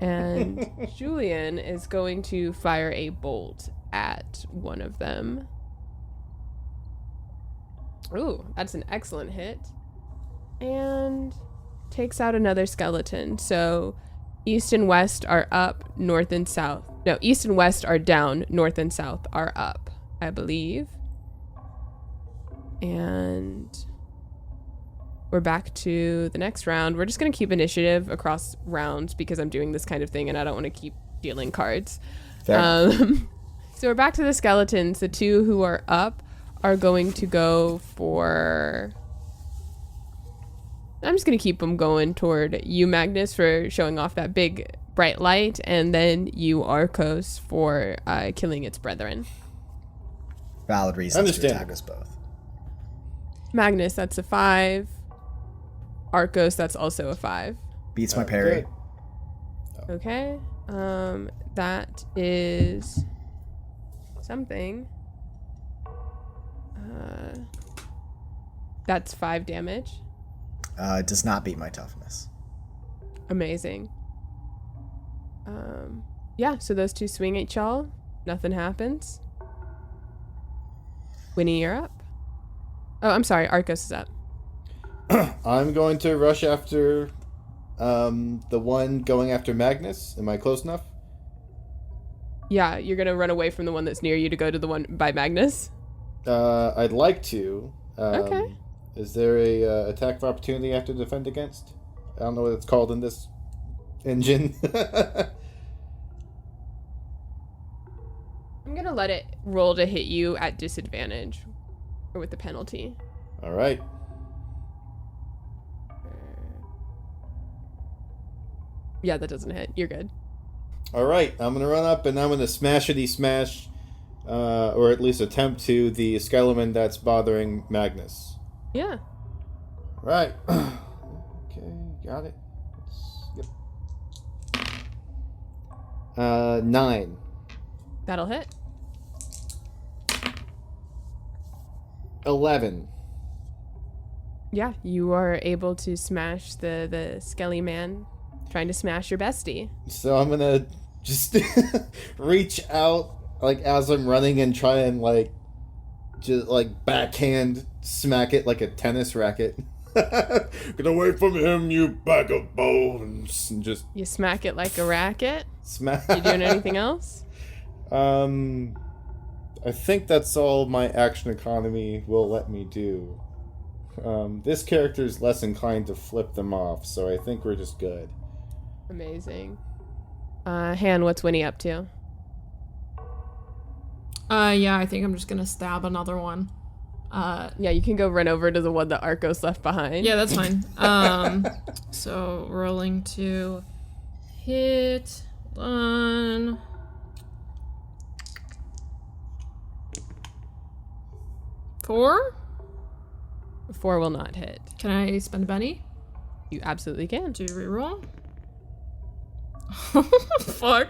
Speaker 1: And Julian is going to fire a bolt at one of them. Ooh, that's an excellent hit. And takes out another skeleton. So east and west are up, north and south. No, east and west are down, north and south are up, I believe. And we're back to the next round. We're just going to keep initiative across rounds because I'm doing this kind of thing and I don't want to keep dealing cards. So we're back to the skeletons. The two who are up are going to go for... I'm just going to keep them going toward you, Magnus, for showing off that big bright light, and then you, Arcos, for killing its brethren.
Speaker 4: Valid reasons to attack us both.
Speaker 1: Magnus, that's a 5. Arcos, that's also a 5.
Speaker 4: Beats my parry.
Speaker 1: Okay. That is something. That's 5 damage.
Speaker 4: It does not beat my toughness.
Speaker 1: Amazing. Yeah, so those two swing at y'all. Nothing happens. Winnie, you're up. Oh, I'm sorry. Arcos is up.
Speaker 3: I'm going to rush after the one going after Magnus. Am I close enough?
Speaker 1: Yeah, you're going to run away from the one that's near you to go to the one by Magnus?
Speaker 3: I'd like to.
Speaker 1: Okay.
Speaker 3: Is there a attack of opportunity I have to defend against? I don't know what it's called in this engine.
Speaker 1: I'm going to let it roll to hit you at disadvantage or with the penalty.
Speaker 3: All right.
Speaker 1: Yeah, that doesn't hit. You're good.
Speaker 3: All right. I'm going to run up and I'm going to smash, or at least attempt to, the skeleton that's bothering Magnus.
Speaker 1: Yeah.
Speaker 3: Right. Okay, got it. Yep. 9.
Speaker 1: That'll hit.
Speaker 3: 11.
Speaker 1: Yeah, you are able to smash the skelly man trying to smash your bestie.
Speaker 3: So I'm gonna just reach out, like, as I'm running and try and, like, just, like, backhand smack it like a tennis racket.
Speaker 5: Get away from him, you bag of bones. And just
Speaker 1: You smack it like a racket.
Speaker 3: smack.
Speaker 1: You doing anything else?
Speaker 3: I think that's all my action economy will let me do. This character is less inclined to flip them off, so I think we're just good.
Speaker 1: Amazing. Han, what's Winnie up to?
Speaker 2: Yeah, I think I'm just gonna stab another one.
Speaker 1: Yeah, you can go run over to the one that Arcos left behind.
Speaker 2: Yeah, that's fine. So rolling to hit. Hold on. 4?
Speaker 1: 4 will not hit.
Speaker 2: Can I spend a Benny
Speaker 1: You absolutely can.
Speaker 2: to reroll? Fuck.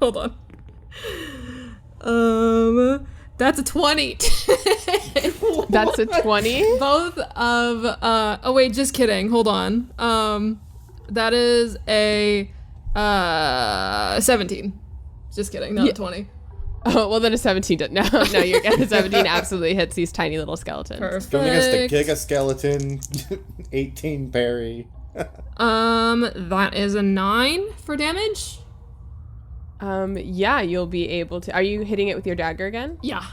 Speaker 2: Hold on. That's a 20.
Speaker 1: That's a 20?
Speaker 2: Both of oh wait, just kidding. Hold on. That is a 17. Just kidding, not a 20.
Speaker 1: Oh, well then a 17 no, you're good. A 17 absolutely hits these tiny little skeletons.
Speaker 2: Perfect.
Speaker 3: Going against the Giga Skeleton, 18 parry.
Speaker 2: That is a 9 for damage.
Speaker 1: Yeah, you'll be able to. Are you hitting it with your dagger again?
Speaker 2: Yeah.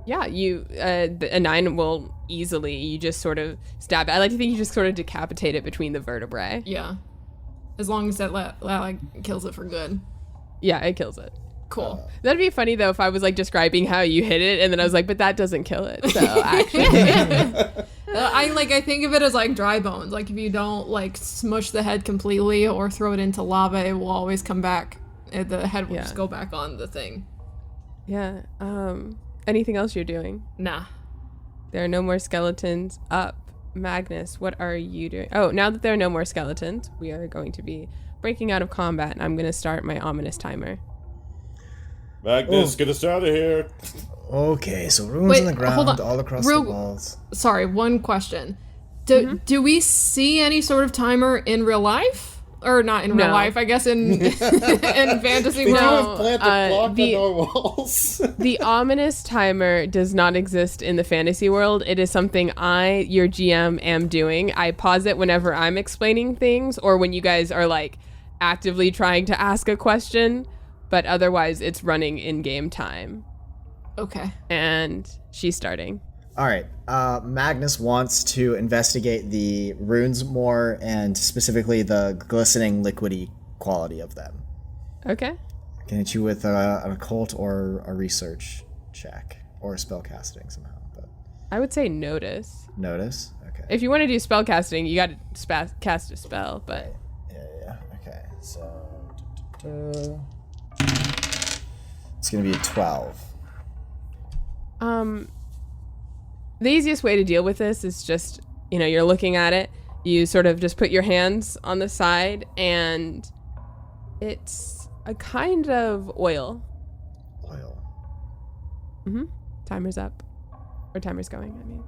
Speaker 1: Yeah, you a 9 will easily. You just sort of stab it. I like to think you just sort of decapitate it between the vertebrae.
Speaker 2: Yeah. As long as that like kills it for good.
Speaker 1: Yeah, it kills it.
Speaker 2: Cool.
Speaker 1: That'd be funny though if I was like describing how you hit it and then I was like, but that doesn't kill it. So actually,
Speaker 2: I think of it as like dry bones. Like if you don't like smush the head completely or throw it into lava, it will always come back. The head will just go back on the thing.
Speaker 1: yeah. Anything else you're doing?
Speaker 2: Nah.
Speaker 1: There are no more skeletons up. Magnus, what are you doing? Oh, now that there are no more skeletons, we are going to be breaking out of combat, and I'm going to start my ominous timer.
Speaker 5: Magnus, get us out of here.
Speaker 4: Okay, so runes
Speaker 2: Wait,
Speaker 4: on the ground
Speaker 2: hold on.
Speaker 4: all across
Speaker 2: Real-
Speaker 4: the walls.
Speaker 2: Sorry, one question. Do we see any sort of timer in real life? Or not in real
Speaker 1: No.
Speaker 2: life, I guess in in fantasy
Speaker 3: They
Speaker 2: world.
Speaker 3: don't plant a clock
Speaker 1: the-
Speaker 3: on our walls.
Speaker 1: The ominous timer does not exist in the fantasy world. It is something I, your GM, am doing. I pause it whenever I'm explaining things or when you guys are like actively trying to ask a question, but otherwise it's running in game time.
Speaker 2: Okay.
Speaker 1: And she's starting.
Speaker 4: All right. Magnus wants to investigate the runes more and specifically the glistening liquidy quality of them.
Speaker 1: Okay.
Speaker 4: I can hit you with an occult or a research check or spell casting somehow. But
Speaker 1: I would say notice.
Speaker 4: notice. Okay.
Speaker 1: If you want to do spell casting, you got to cast a spell, but
Speaker 4: Yeah. Okay. So it's gonna be a 12.
Speaker 1: the easiest way to deal with this is just, you're looking at it. You sort of just put your hands on the side, and it's a kind of oil.
Speaker 4: Oil.
Speaker 1: Timer's up. Or timer's going, I mean.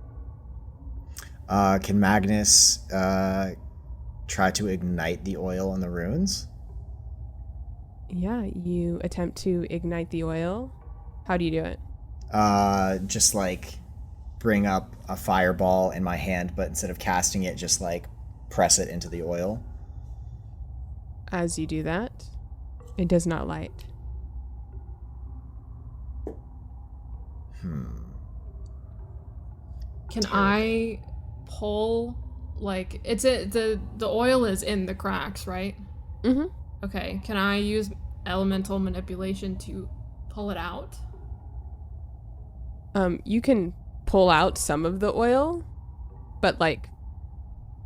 Speaker 4: Can Magnus try to ignite the oil in the runes?
Speaker 1: Yeah, you attempt to ignite the oil. How do you do it?
Speaker 4: Just like bring up a fireball in my hand, but instead of casting it, just like press it into the oil.
Speaker 1: As you do that, it does not light.
Speaker 2: Can I pull, like, the oil is in the cracks, right?
Speaker 1: Mm-hmm.
Speaker 2: Okay, can I use elemental manipulation to pull it out?
Speaker 1: You can pull out some of the oil, but like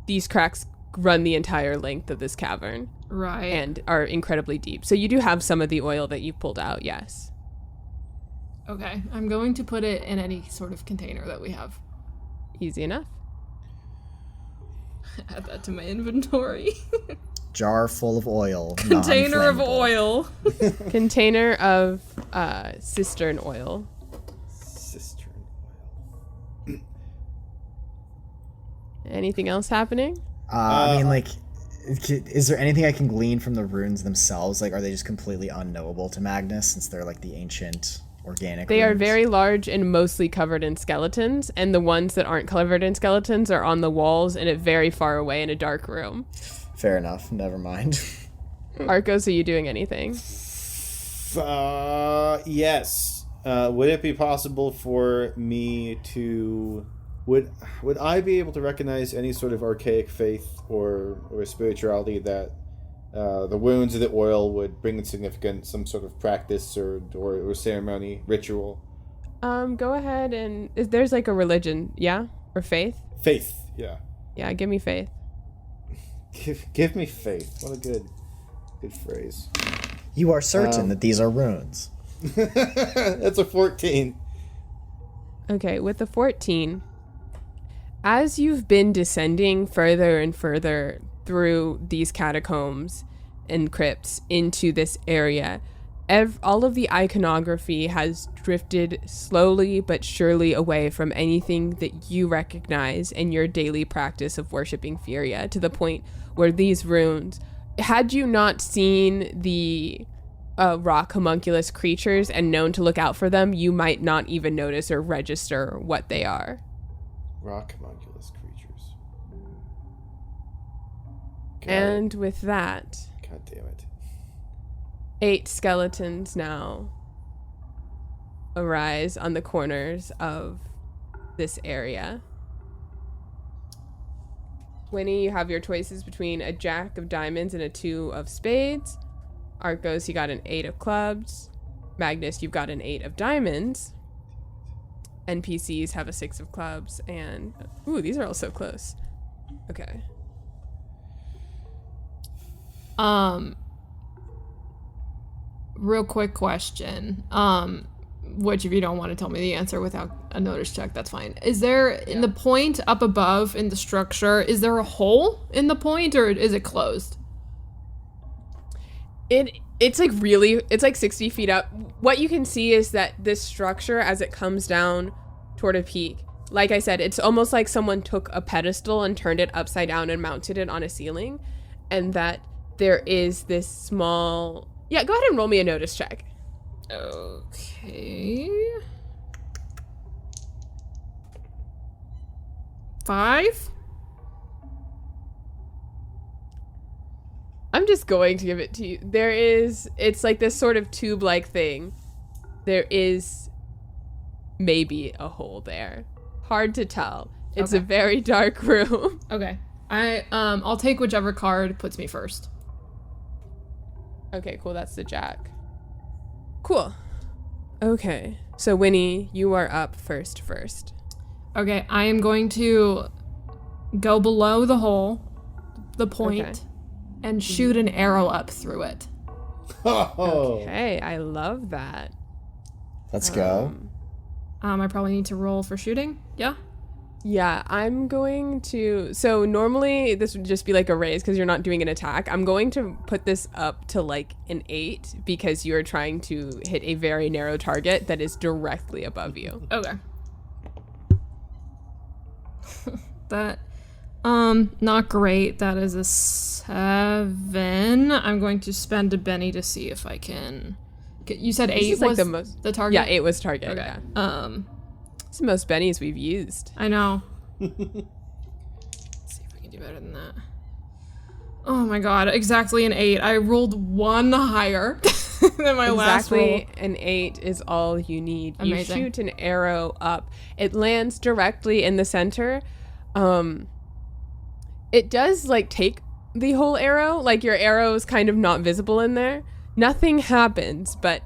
Speaker 1: these cracks run the entire length of this cavern.
Speaker 2: Right.
Speaker 1: And are incredibly deep. So you do have some of the oil that you've pulled out, yes.
Speaker 2: Okay, I'm going to put it in any sort of container that we have.
Speaker 1: Easy enough.
Speaker 2: Add that to my inventory.
Speaker 4: Jar full of oil.
Speaker 2: Container of
Speaker 4: non-flammable.
Speaker 2: oil.
Speaker 1: Container of cistern oil.
Speaker 3: Cistern oil.
Speaker 1: Anything else happening?
Speaker 4: I mean, like, is there anything I can glean from the runes themselves? Like, are they just completely unknowable to Magnus since they're like the ancient organic
Speaker 1: They are
Speaker 4: runes?
Speaker 1: very large and mostly covered in skeletons, and the ones that aren't covered in skeletons are on the walls and at very far away in a dark room.
Speaker 4: Fair enough. Never mind.
Speaker 1: Arcos, are you doing anything?
Speaker 3: Yes. Would it be possible for me to... Would I be able to recognize any sort of archaic faith or spirituality that the wounds of the oil would bring in significant, some sort of practice or ceremony, ritual?
Speaker 1: Go ahead and... There's like a religion, yeah? Or faith?
Speaker 3: Faith, yeah.
Speaker 1: Yeah, give me faith.
Speaker 3: Give me faith. What a good phrase.
Speaker 4: You are certain that these are runes.
Speaker 3: That's a 14.
Speaker 1: Okay, with the 14, as you've been descending further and further through these catacombs and crypts into this area, all of the iconography has drifted slowly but surely away from anything that you recognize in your daily practice of worshiping Furia, to the point where these runes, had you not seen the rock homunculus creatures and known to look out for them, you might not even notice or register what they are.
Speaker 3: Rock homunculus creatures.
Speaker 1: And with that,
Speaker 3: God damn it.
Speaker 1: 8 skeletons now arise on the corners of this area. Winnie, you have your choices between a jack of diamonds and a 2 of spades. Arcos, you got an 8 of clubs. Magnus, you've got an 8 of diamonds. NPCs have a 6 of clubs, and... Ooh, these are all so close. Okay.
Speaker 2: Real quick question. Which if you don't want to tell me the answer without a notice check, that's fine. Is there, in the point up above in the structure, is there a hole in the point, or is it closed?
Speaker 1: It's like really, it's like 60 feet up. What you can see is that this structure, as it comes down toward a peak, like I said, it's almost like someone took a pedestal and turned it upside down and mounted it on a ceiling, and that there is this small... Yeah, go ahead and roll me a notice check.
Speaker 2: Okay. 5?
Speaker 1: I'm just going to give it to you. It's like this sort of tube-like thing. There is maybe a hole there. Hard to tell. It's a very dark room.
Speaker 2: Okay. I'll take whichever card puts me first.
Speaker 1: Okay, cool. That's the jack. Cool. Okay. So, Winnie, you are up first.
Speaker 2: Okay, I am going to go below the hole, the point, and shoot an arrow up through it.
Speaker 1: Okay, I love that.
Speaker 4: Let's go.
Speaker 2: I probably need to roll for shooting. Yeah?
Speaker 1: Yeah, I'm going to... So normally this would just be like a raise because you're not doing an attack. I'm going to put this up to like an 8 because you're trying to hit a very narrow target that is directly above you.
Speaker 2: Okay. That, not great. That is a 7. I'm going to spend a Benny to see if I can. You said 8
Speaker 1: is like
Speaker 2: was
Speaker 1: the most
Speaker 2: the target?
Speaker 1: Yeah, 8 was target.
Speaker 2: Okay.
Speaker 1: Yeah. It's the most bennies we've used.
Speaker 2: I know. Let's see if I can do better than that. Oh my god, exactly an 8. I rolled 1 higher than my last roll.
Speaker 1: Exactly an 8 is all you need.
Speaker 2: Amazing.
Speaker 1: You shoot an arrow up. It lands directly in the center. It does like take the whole arrow. Like your arrow is kind of not visible in there. Nothing happens, but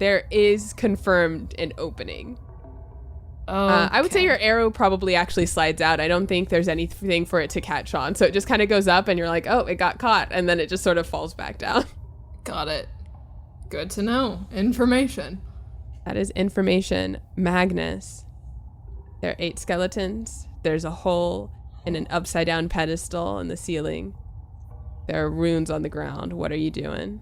Speaker 1: there is confirmed an opening. I would say your arrow probably actually slides out. I don't think there's anything for it to catch on. So it just kind of goes up and you're like, oh, it got caught. And then it just sort of falls back down.
Speaker 2: Got it. Good to know. Information.
Speaker 1: That is information. Magnus. There are 8 skeletons. There's a hole in an upside down pedestal in the ceiling. There are runes on the ground. What are you doing?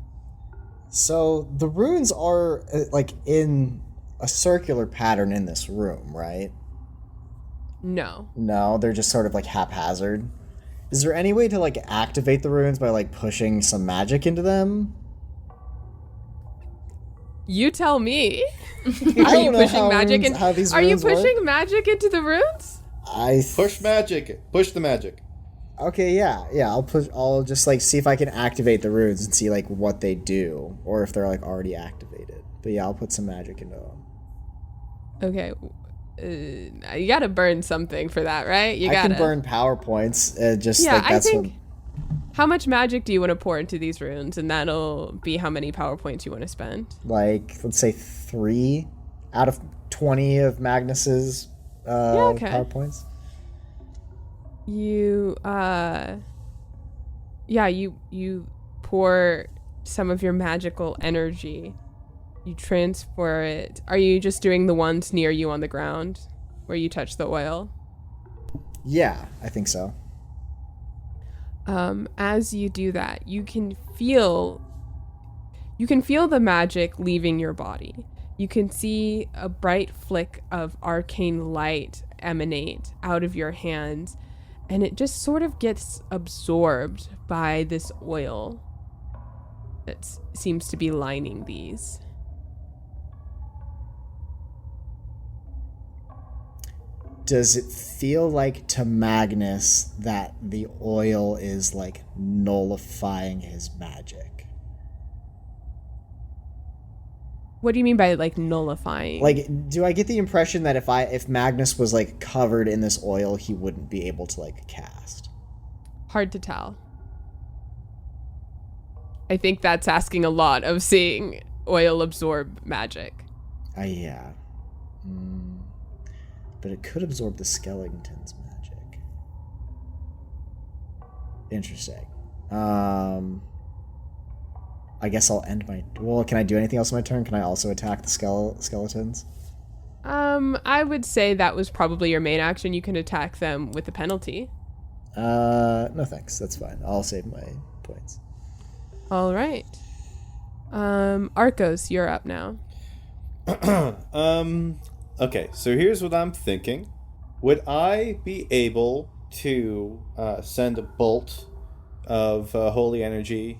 Speaker 4: So the runes are like in a circular pattern in this room, right?
Speaker 1: No.
Speaker 4: No, they're just sort of like haphazard. Is there any way to like activate the runes by like pushing some magic into them?
Speaker 1: You tell me.
Speaker 4: I don't know how
Speaker 1: magic
Speaker 4: how these
Speaker 1: Are you
Speaker 4: runes work.
Speaker 1: pushing magic into the runes?
Speaker 3: Push magic. Push the magic.
Speaker 4: Okay, yeah. I'll just like see if I can activate the runes and see like what they do, or if they're like already activated. But yeah, I'll put some magic into them.
Speaker 1: Okay. You gotta burn something for that, right?
Speaker 4: I can burn PowerPoints.
Speaker 1: Yeah,
Speaker 4: like that's
Speaker 1: I think. How much magic do you want to pour into these runes? And that'll be how many PowerPoints you want to spend.
Speaker 4: Like, let's say 3 out of 20 of Magnus's PowerPoints.
Speaker 1: You you pour some of your magical energy. You transfer it. Are you just doing the ones near you on the ground where you touch the oil?
Speaker 4: Yeah, I think so.
Speaker 1: As you do that, you can feel the magic leaving your body. You can see a bright flick of arcane light emanate out of your hands, and it just sort of gets absorbed by this oil that seems to be lining these.
Speaker 4: Does it feel like to Magnus that the oil is like nullifying his magic?
Speaker 1: What do you mean by like nullifying?
Speaker 4: Like, do I get the impression that if Magnus was like covered in this oil, he wouldn't be able to like cast?
Speaker 1: Hard to tell. I think that's asking a lot of seeing oil absorb magic.
Speaker 4: Yeah. But it could absorb the skeleton's magic. Interesting. I guess I'll end my... Well, can I do anything else on my turn? Can I also attack the skeletons?
Speaker 1: I would say that was probably your main action. You can attack them with a penalty.
Speaker 4: No thanks. That's fine. I'll save my points.
Speaker 1: All right. Arcos, you're up now.
Speaker 3: Okay, so here's what I'm thinking. Would I be able to send a bolt of holy energy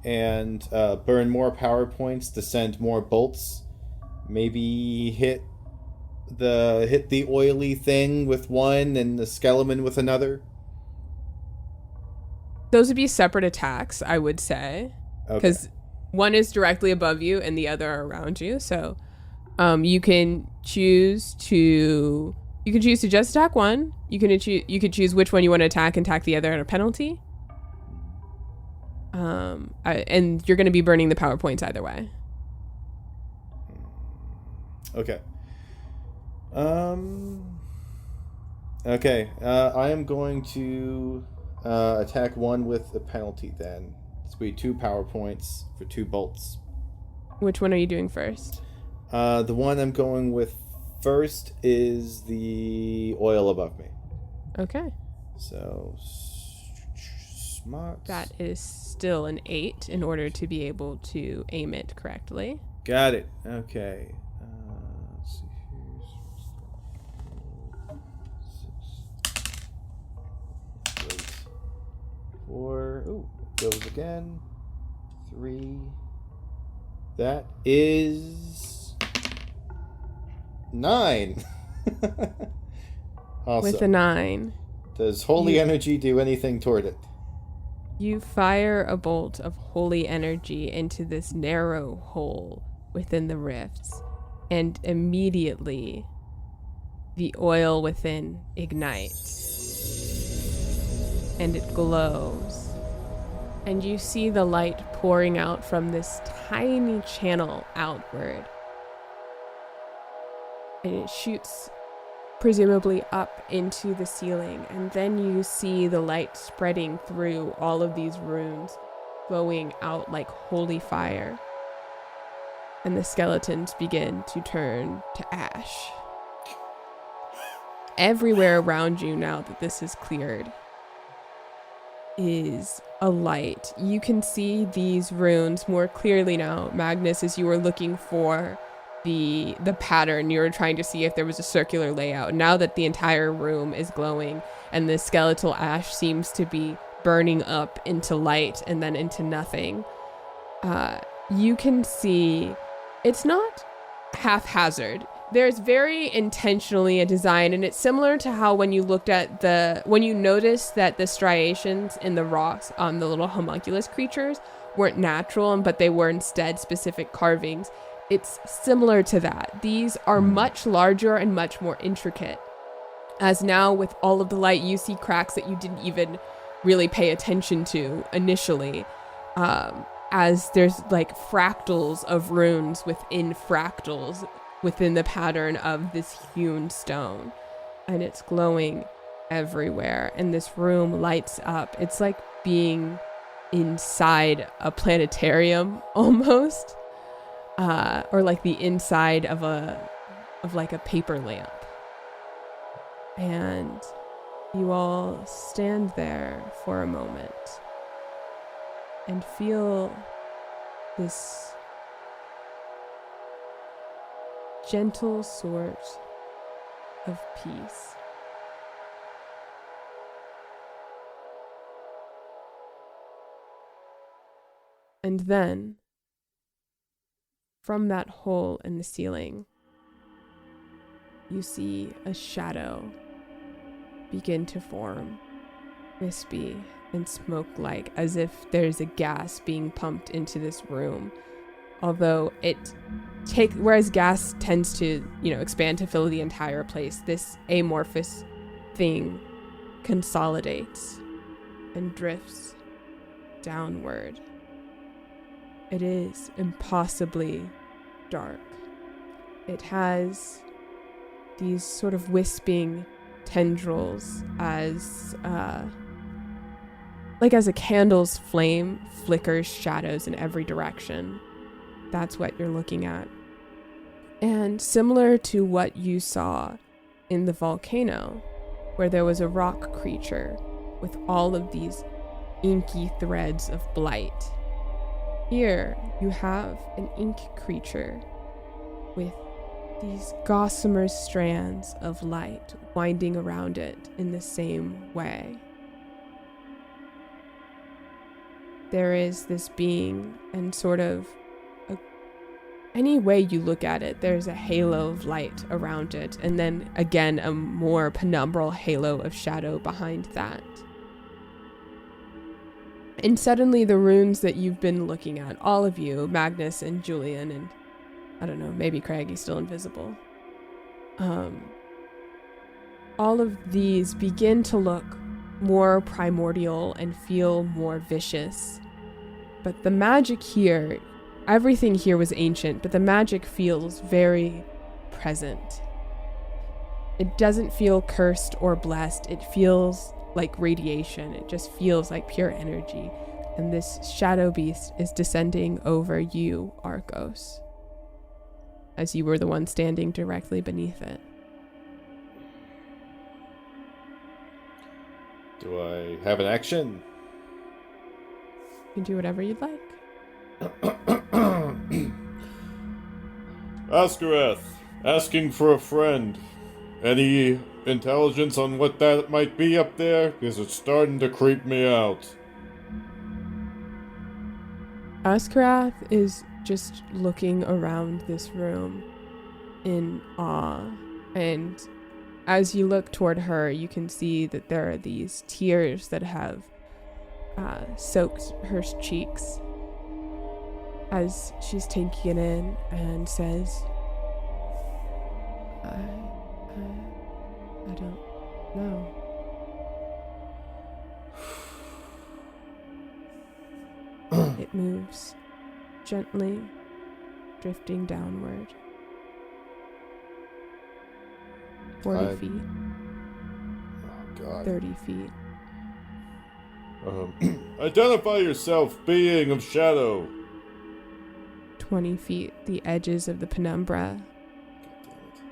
Speaker 3: and burn more power points to send more bolts? Maybe hit the oily thing with one and the skeleton with another?
Speaker 1: Those would be separate attacks, I would say. Because one is directly above you and the other are around you. So you can choose to just attack one. You could choose which one you want to attack and attack the other at a penalty. And you're going to be burning the power points either way.
Speaker 3: Okay. Okay. I am going to attack one with a penalty then. It's going to be 2 power points for 2 bolts.
Speaker 1: Which one are you doing first?
Speaker 3: The one I'm going with first is the oil above me.
Speaker 1: Okay.
Speaker 3: So, smart.
Speaker 1: That is still an 8 in order to be able to aim it correctly.
Speaker 3: Got it. Okay. Let's see. goes again. 3. That is 9. Awesome.
Speaker 1: With a 9.
Speaker 3: Does holy energy do anything toward it?
Speaker 1: You fire a bolt of holy energy into this narrow hole within the rifts, and immediately the oil within ignites, and it glows, and you see the light pouring out from this tiny channel outward, and it shoots presumably up into the ceiling, and then you see the light spreading through all of these rooms, glowing out like holy fire, and the skeletons begin to turn to ash. Everywhere around you, now that this is cleared, is a light. You can see these runes more clearly now, Magnus, as you were looking for the pattern. You were trying to see if there was a circular layout. Now that the entire room is glowing and the skeletal ash seems to be burning up into light and then into nothing, you can see it's not haphazard. There's very intentionally a design, and it's similar to how when you looked at when you noticed that the striations in the rocks on the little homunculus creatures weren't natural, but they were instead specific carvings. It's similar to that. These are much larger and much more intricate. As now with all of the light, you see cracks that you didn't even really pay attention to initially. As there's like fractals of runes within fractals within the pattern of this hewn stone. And it's glowing everywhere. And this room lights up. It's like being inside a planetarium almost. Or like the inside of like a paper lamp. And you all stand there for a moment and feel this gentle sort of peace. And then, from that hole in the ceiling, you see a shadow begin to form, wispy and smoke-like, as if there's a gas being pumped into this room. Although whereas gas tends to, expand to fill the entire place, this amorphous thing consolidates and drifts downward. It is impossibly dark. It has these sort of wisping tendrils as a candle's flame flickers shadows in every direction. That's what you're looking at. And similar to what you saw in the volcano, where there was a rock creature with all of these inky threads of blight, here you have an ink creature with these gossamer strands of light winding around it in the same way. There is this being, and sort of any way you look at it, there's a halo of light around it, and then again a more penumbral halo of shadow behind that. And suddenly the runes that you've been looking at, all of you, Magnus and Julian, and I don't know, maybe Craig, he's still invisible. All of these begin to look more primordial and feel more vicious. But the magic here, everything here was ancient, but the magic feels very present. It doesn't feel cursed or blessed. It feels like radiation. It just feels like pure energy. And this shadow beast is descending over you, Arcos, as you were the one standing directly beneath it.
Speaker 3: Do I have an action?
Speaker 1: You can do whatever you'd like.
Speaker 5: Askareth, asking for a friend. Any intelligence on what that might be up there? Because it's starting to creep me out.
Speaker 1: Askarath is just looking around this room in awe, and as you look toward her, you can see that there are these tears that have soaked her cheeks as she's taking it in and says, I don't know. It moves gently, drifting downward. 40 feet.
Speaker 3: Oh, God.
Speaker 1: 30 feet.
Speaker 5: Identify yourself, being of shadow.
Speaker 1: 20 feet. The edges of the penumbra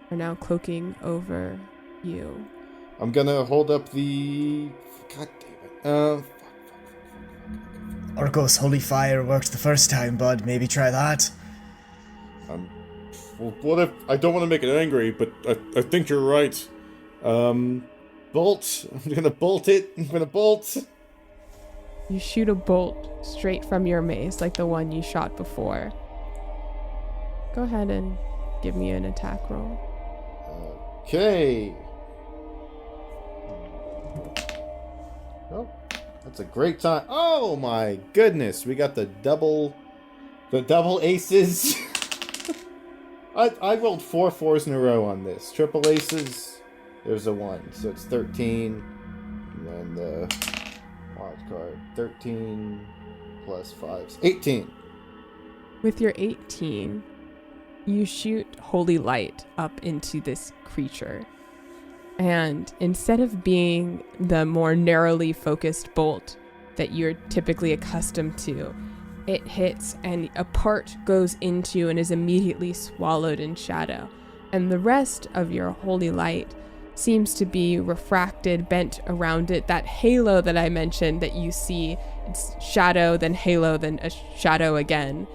Speaker 1: are now cloaking over you.
Speaker 3: I'm gonna hold up the... God damn it.
Speaker 4: Orcos, holy fire worked the first time, bud. Maybe try that.
Speaker 5: Well, what if... I don't want to make it angry, but I think you're right.
Speaker 3: Bolt. I'm gonna bolt it. I'm gonna bolt.
Speaker 1: You shoot a bolt straight from your mace, like the one you shot before. Go ahead and give me an attack roll.
Speaker 3: Okay. Oh, that's a great time. Oh my goodness, we got the double aces. I rolled 4 4s in a row on this. Triple aces. There's a 1, so it's 13. And then the wild card. 13 plus 5's 18.
Speaker 1: With your 18, you shoot holy light up into this creature. And instead of being the more narrowly focused bolt that you're typically accustomed to, it hits and a part goes into and is immediately swallowed in shadow. And the rest of your holy light seems to be refracted, bent around it. That halo that I mentioned that you see, it's shadow, then halo, then a shadow again,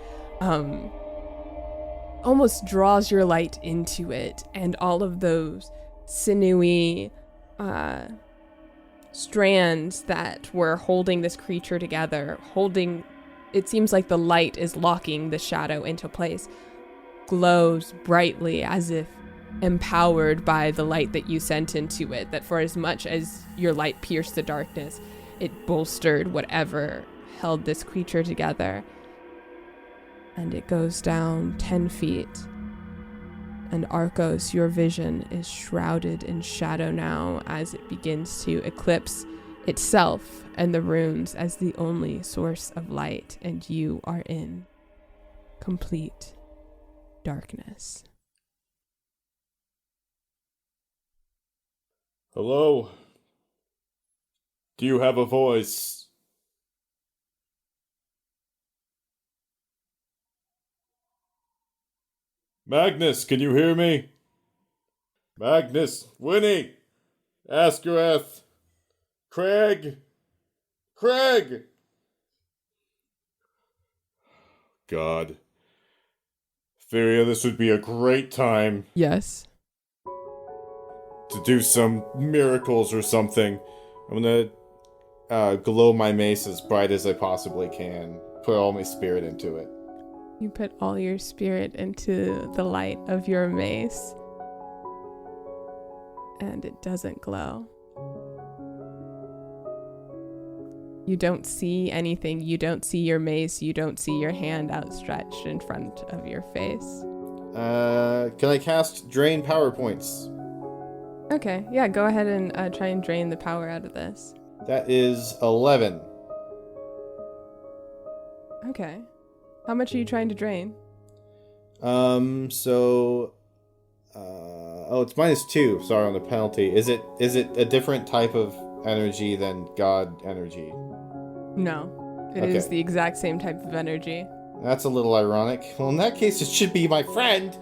Speaker 1: almost draws your light into it. And all of those sinewy strands that were holding this creature together, it seems like the light is locking the shadow into place, glows brightly as if empowered by the light that you sent into it, that for as much as your light pierced the darkness, it bolstered whatever held this creature together. And it goes down 10 feet. And Arcos, your vision is shrouded in shadow now as it begins to eclipse itself and the runes as the only source of light, and you are in complete darkness.
Speaker 5: Hello? Do you have a voice? Magnus, can you hear me? Magnus, Winnie, Askarath, Craig. God. Theria, this would be a great time
Speaker 1: Yes.
Speaker 5: to do some miracles or something. I'm gonna glow my mace as bright as I possibly can. Put all my spirit into it.
Speaker 1: You put all your spirit into the light of your mace, and it doesn't glow. You don't see anything. You don't see your mace. You don't see your hand outstretched in front of your face.
Speaker 3: Can I cast Drain Power Points?
Speaker 1: Okay, yeah, go ahead and try and drain the power out of this.
Speaker 3: That is 11.
Speaker 1: Okay. How much are you trying to drain?
Speaker 3: It's -2. Sorry, on the penalty. Is it a different type of energy than God energy?
Speaker 1: No. It is the exact same type of energy.
Speaker 3: That's a little ironic. Well, in that case, it should be my friend.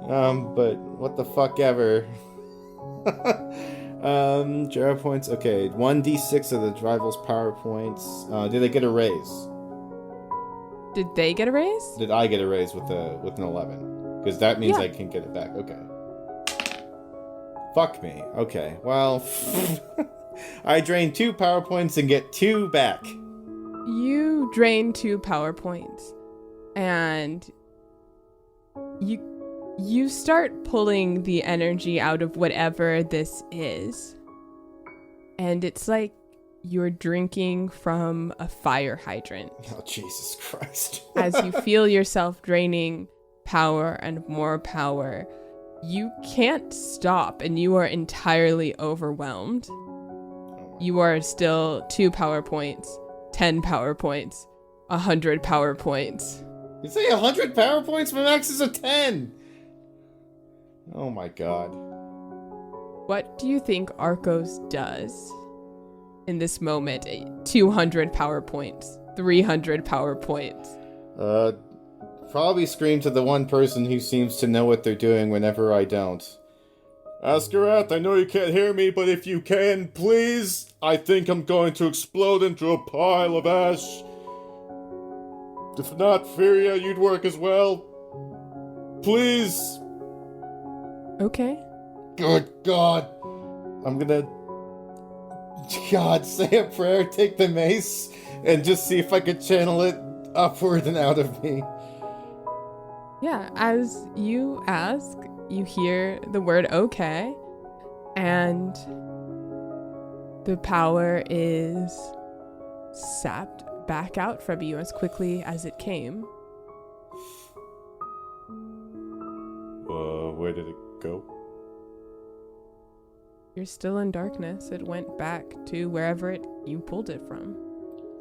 Speaker 3: But what the fuck ever. 0 points. Okay, 1d6 of the rival's power points. Did they get a raise?
Speaker 1: Did they get a raise?
Speaker 3: Did I get a raise with an 11? Because that means I can get it back. Okay. Fuck me. Okay. Well, I drain 2 power points and get 2 back.
Speaker 1: You drain 2 power points. and you start pulling the energy out of whatever this is. And it's like you're drinking from a fire hydrant.
Speaker 3: Oh, Jesus Christ.
Speaker 1: As you feel yourself draining power and more power, you can't stop and you are entirely overwhelmed. You are still 2 power points, 10 power points, 100 power points.
Speaker 3: You say 100 power points? My max is a 10! Oh my god.
Speaker 1: What do you think Arcos does in this moment? 200 power points, 300 power points.
Speaker 3: Probably scream to the one person who seems to know what they're doing whenever I don't. Askarath, I know you can't hear me, but if you can, please, I think I'm going to explode into a pile of ash. If not, Furia, you'd work as well. Please.
Speaker 1: Okay.
Speaker 3: Good God. I'm gonna... God, say a prayer, take the mace, and just see if I could channel it upward and out of me.
Speaker 1: Yeah, as you ask, you hear the word okay, and the power is sapped back out from you as quickly as it came.
Speaker 5: Where did it go?
Speaker 1: You're still in darkness. It went back to wherever you pulled it from.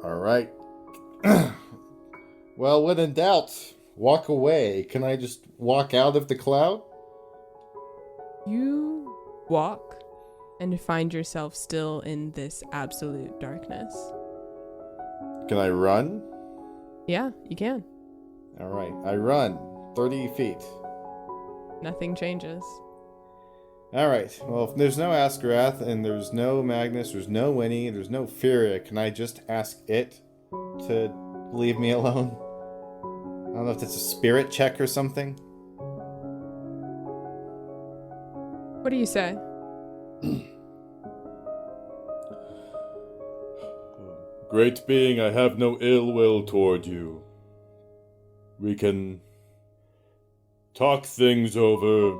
Speaker 3: Alright. Well, when in doubt, walk away. Can I just walk out of the cloud?
Speaker 1: You walk and find yourself still in this absolute darkness.
Speaker 3: Can I run?
Speaker 1: Yeah, you can.
Speaker 3: Alright, I run 30 feet.
Speaker 1: Nothing changes.
Speaker 3: Alright, well, if there's no Askarath, and there's no Magnus, there's no Winnie, there's no Furia, can I just ask it to leave me alone? I don't know if it's a spirit check or something.
Speaker 1: What do you say?
Speaker 5: Great being, I have no ill will toward you. We can talk things over,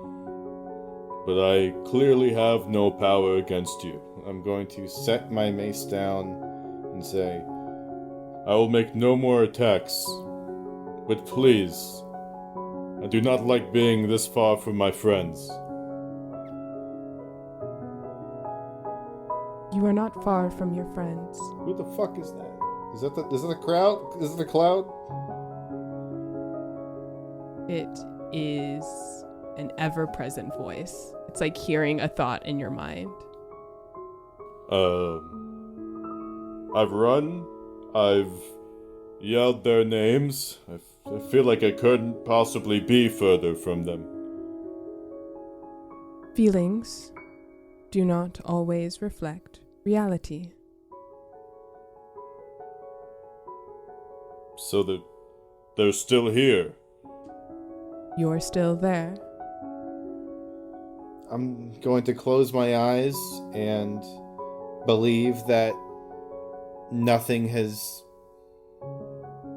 Speaker 5: but I clearly have no power against you.
Speaker 3: I'm going to set my mace down and say,
Speaker 5: I will make no more attacks, but please, I do not like being this far from my friends.
Speaker 1: You are not far from your friends.
Speaker 3: who the fuck is that? Is it a crowd? Is it a cloud?
Speaker 1: It is an ever-present voice. It's like hearing a thought in your mind.
Speaker 5: I've run, I've yelled their names. I feel like I couldn't possibly be further from them.
Speaker 1: Feelings do not always reflect reality.
Speaker 5: So they're still here.
Speaker 1: You're still there.
Speaker 3: I'm going to close my eyes and believe that nothing has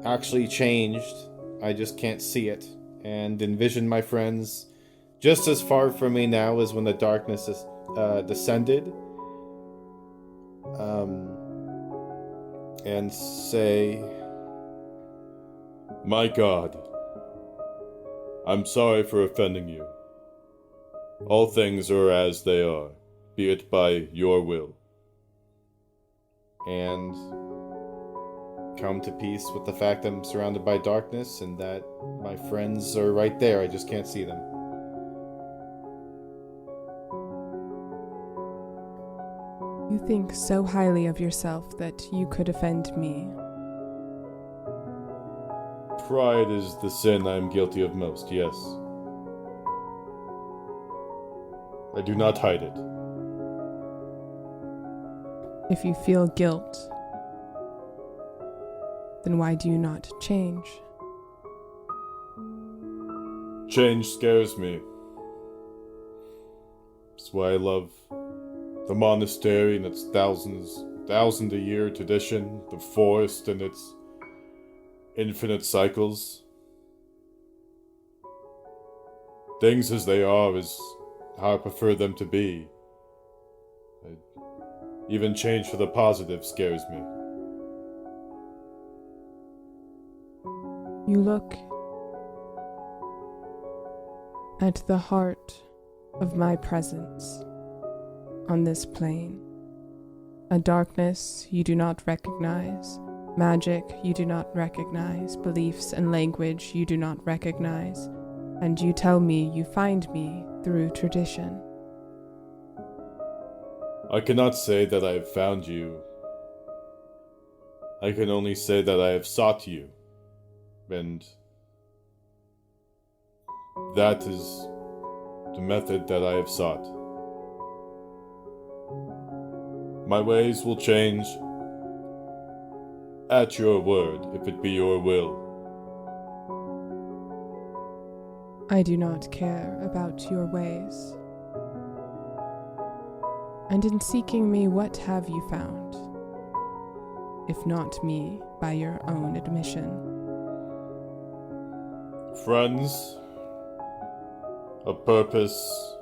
Speaker 3: actually changed. I just can't see it. And envision my friends just as far from me now as when the darkness descended. And say,
Speaker 5: My God, I'm sorry for offending you. All things are as they are, be it by your will.
Speaker 3: and come to peace with the fact I'm surrounded by darkness and that my friends are right there. I just can't see them.
Speaker 1: You think so highly of yourself that you could offend me.
Speaker 5: Pride is the sin I am guilty of most, yes. I do not hide it.
Speaker 1: If you feel guilt, then why do you not change?
Speaker 5: Change scares me. That's why I love the monastery and its thousand a year tradition, the forest and its infinite cycles. things as they are is how I prefer them to be. Even change for the positive scares me.
Speaker 1: You look at the heart of my presence on this plane. A darkness you do not recognize, magic you do not recognize, beliefs and language you do not recognize, and you tell me you find me through tradition.
Speaker 5: I cannot say that I have found you. I can only say that I have sought you, and that is the method that I have sought. My ways will change at your word, if it be your will.
Speaker 1: I do not care about your ways. And in seeking me, what have you found? If not me, by your own admission.
Speaker 5: Friends, a purpose.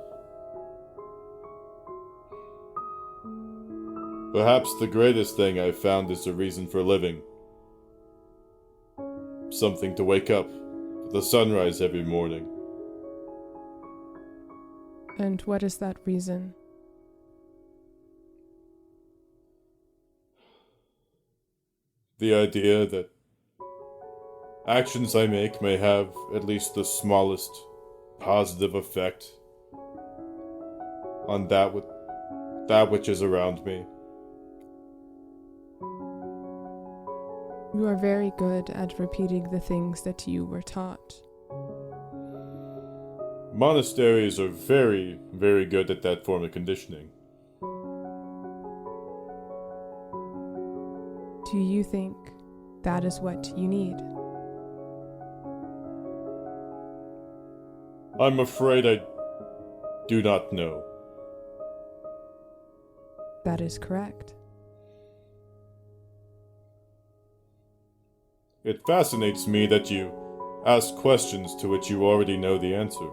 Speaker 5: Perhaps the greatest thing I've found is a reason for living. Something to wake up with the sunrise every morning.
Speaker 1: And what is that reason?
Speaker 5: The idea that actions I make may have at least the smallest positive effect on that which is around me.
Speaker 1: You are very good at repeating the things that you were taught.
Speaker 5: Monasteries are very, very good at that form of conditioning.
Speaker 1: Do you think that is what you need?
Speaker 5: I'm afraid I do not know.
Speaker 1: That is correct.
Speaker 5: It fascinates me that you ask questions to which you already know the answer.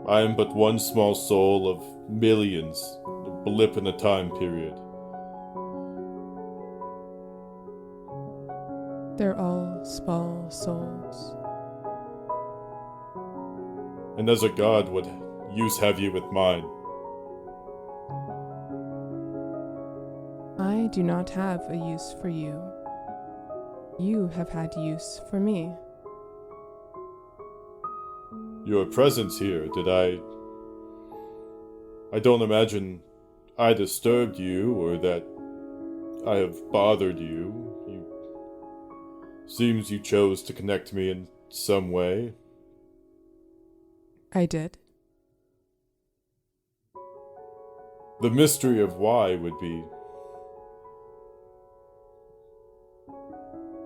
Speaker 5: I am but one small soul of millions, a blip in a time period.
Speaker 1: They're all small souls.
Speaker 5: And as a god, what use have you with mine?
Speaker 1: I do not have a use for you. You have had use for me.
Speaker 5: Your presence here, I don't imagine I disturbed you or that I have bothered you. Seems you chose to connect me in some way.
Speaker 1: I did.
Speaker 5: The mystery of why would be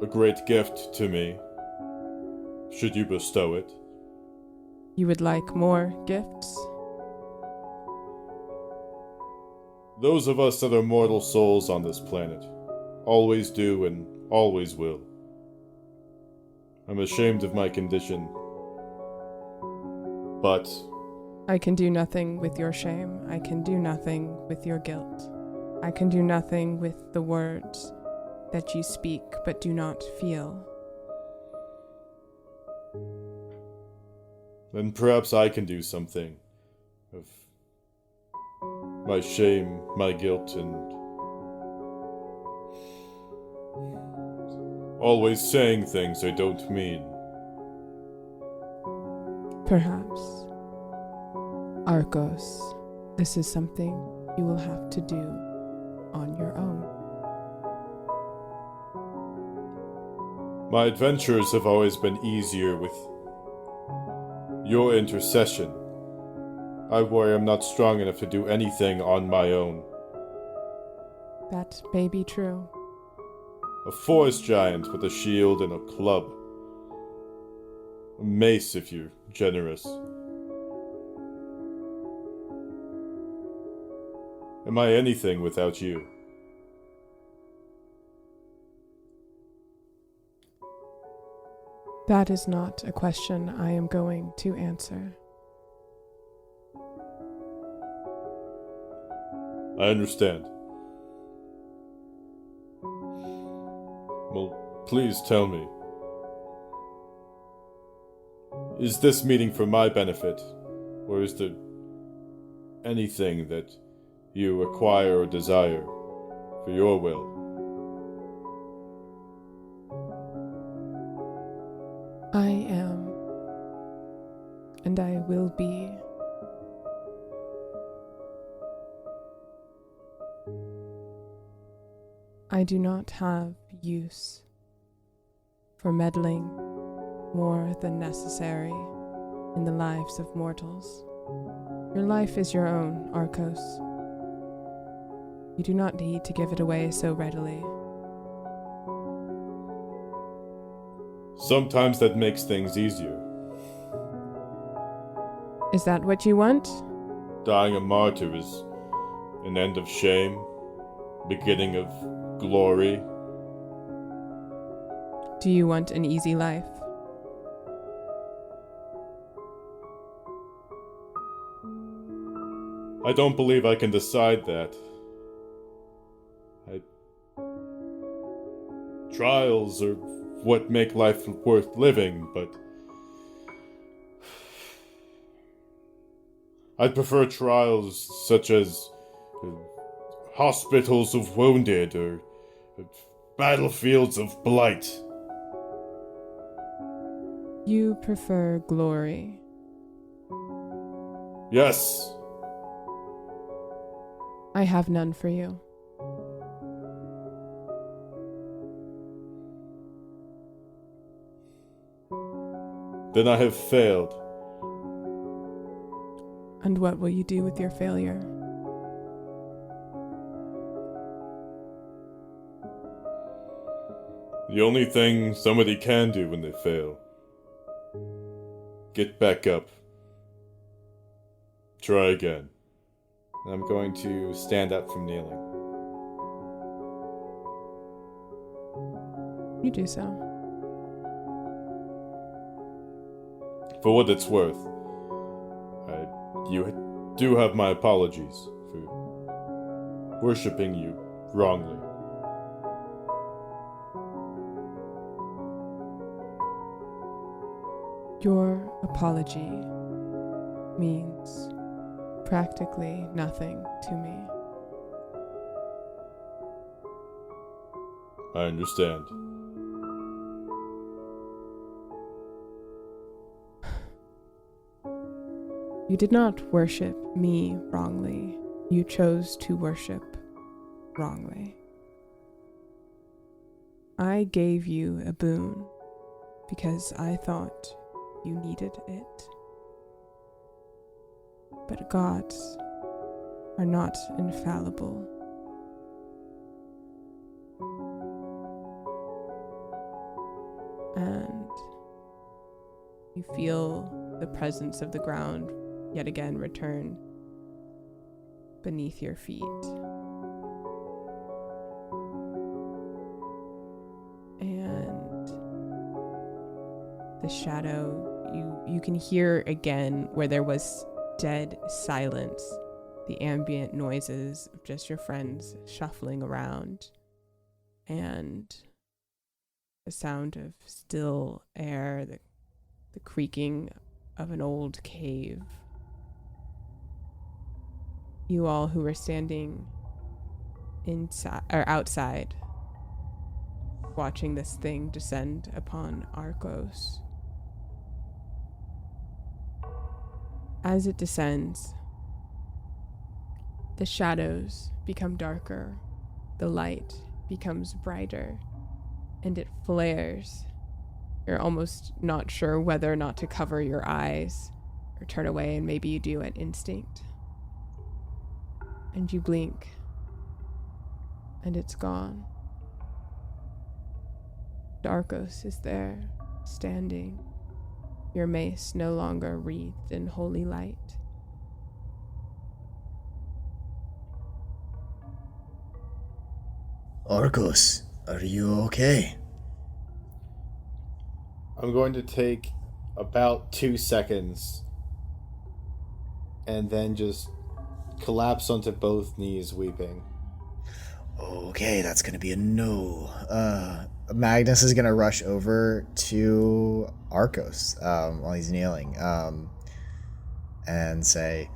Speaker 5: a great gift to me, should you bestow it.
Speaker 1: You would like more gifts?
Speaker 5: Those of us that are mortal souls on this planet always do and always will. I'm ashamed of my condition, but
Speaker 1: I can do nothing with your shame. I can do nothing with your guilt. I can do nothing with the words that you speak but do not feel.
Speaker 5: then perhaps I can do something of my shame, my guilt, and always saying things I don't mean.
Speaker 1: Perhaps. Arcos, this is something you will have to do on your own.
Speaker 5: My adventures have always been easier with your intercession. I worry I'm not strong enough to do anything on my own.
Speaker 1: That may be true.
Speaker 5: A forest giant with a shield and a club. A mace if you're generous. Am I anything without you?
Speaker 1: That is not a question I am going to answer.
Speaker 5: I understand. Well, please tell me. Is this meeting for my benefit, or is there anything that you acquire or desire for your will?
Speaker 1: I am, and I will be. I do not have use for meddling more than necessary in the lives of mortals. Your life is your own, Arcos. You do not need to give it away so readily.
Speaker 5: Sometimes that makes things easier.
Speaker 1: Is that what you want?
Speaker 5: Dying a martyr is an end of shame, beginning of glory.
Speaker 1: Do you want an easy life?
Speaker 5: I don't believe I can decide that. Trials are what make life worth living, but I'd prefer trials such as hospitals of wounded or battlefields of blight.
Speaker 1: You prefer glory.
Speaker 5: Yes.
Speaker 1: I have none for you.
Speaker 5: Then I have failed.
Speaker 1: And what will you do with your failure?
Speaker 5: The only thing somebody can do when they fail. Get back up. Try again.
Speaker 3: I'm going to stand up from kneeling.
Speaker 1: You do so.
Speaker 5: For what it's worth, you do have my apologies for worshipping you wrongly.
Speaker 1: Your apology means practically nothing to me.
Speaker 5: I understand.
Speaker 1: You did not worship me wrongly. You chose to worship wrongly. I gave you a boon because I thought you needed it. But gods are not infallible. And you feel the presence of the ground yet again return beneath your feet. And the shadow, you can hear again where there was dead silence, the ambient noises of just your friends shuffling around and the sound of still air, the creaking of an old cave. You all who were standing inside or outside watching this thing descend upon Arcos. As it descends, the shadows become darker, the light becomes brighter, and it flares. You're almost not sure whether or not to cover your eyes or turn away, and maybe you do at instinct. And you blink, and it's gone. Arcos is there, standing, your mace no longer wreathed in holy light.
Speaker 4: Arcos, are you okay?
Speaker 3: I'm going to take about 2 seconds and then just collapse onto both knees weeping.
Speaker 4: Okay, that's gonna be a no. Magnus is gonna rush over to Arcos while he's kneeling and say,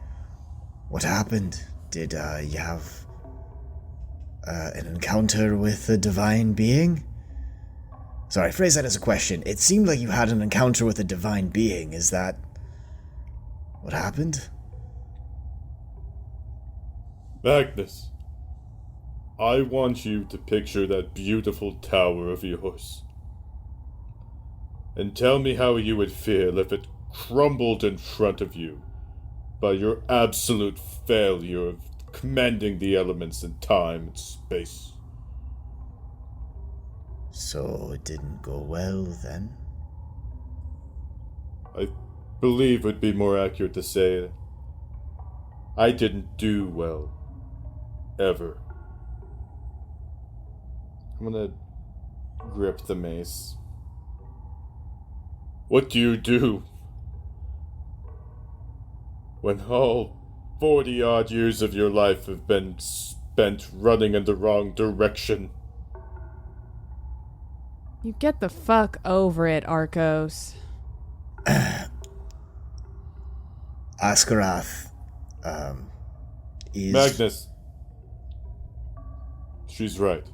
Speaker 4: "What happened? Did you have an encounter with a divine being?" Sorry, phrase that as a question. It seemed like you had an encounter with a divine being. Is that what happened?
Speaker 5: Magnus, I want you to picture that beautiful tower of yours. And tell me how you would feel if it crumbled in front of you by your absolute failure of commanding the elements in time and space.
Speaker 4: So it didn't go well then?
Speaker 5: I believe it would be more accurate to say I didn't do well. Ever.
Speaker 3: I'm gonna grip the mace.
Speaker 5: What do you do when all 40-odd years of your life have been spent running in the wrong direction?
Speaker 1: You get the fuck over it, Arcos.
Speaker 4: Askarath is...
Speaker 5: Magnus. She's right.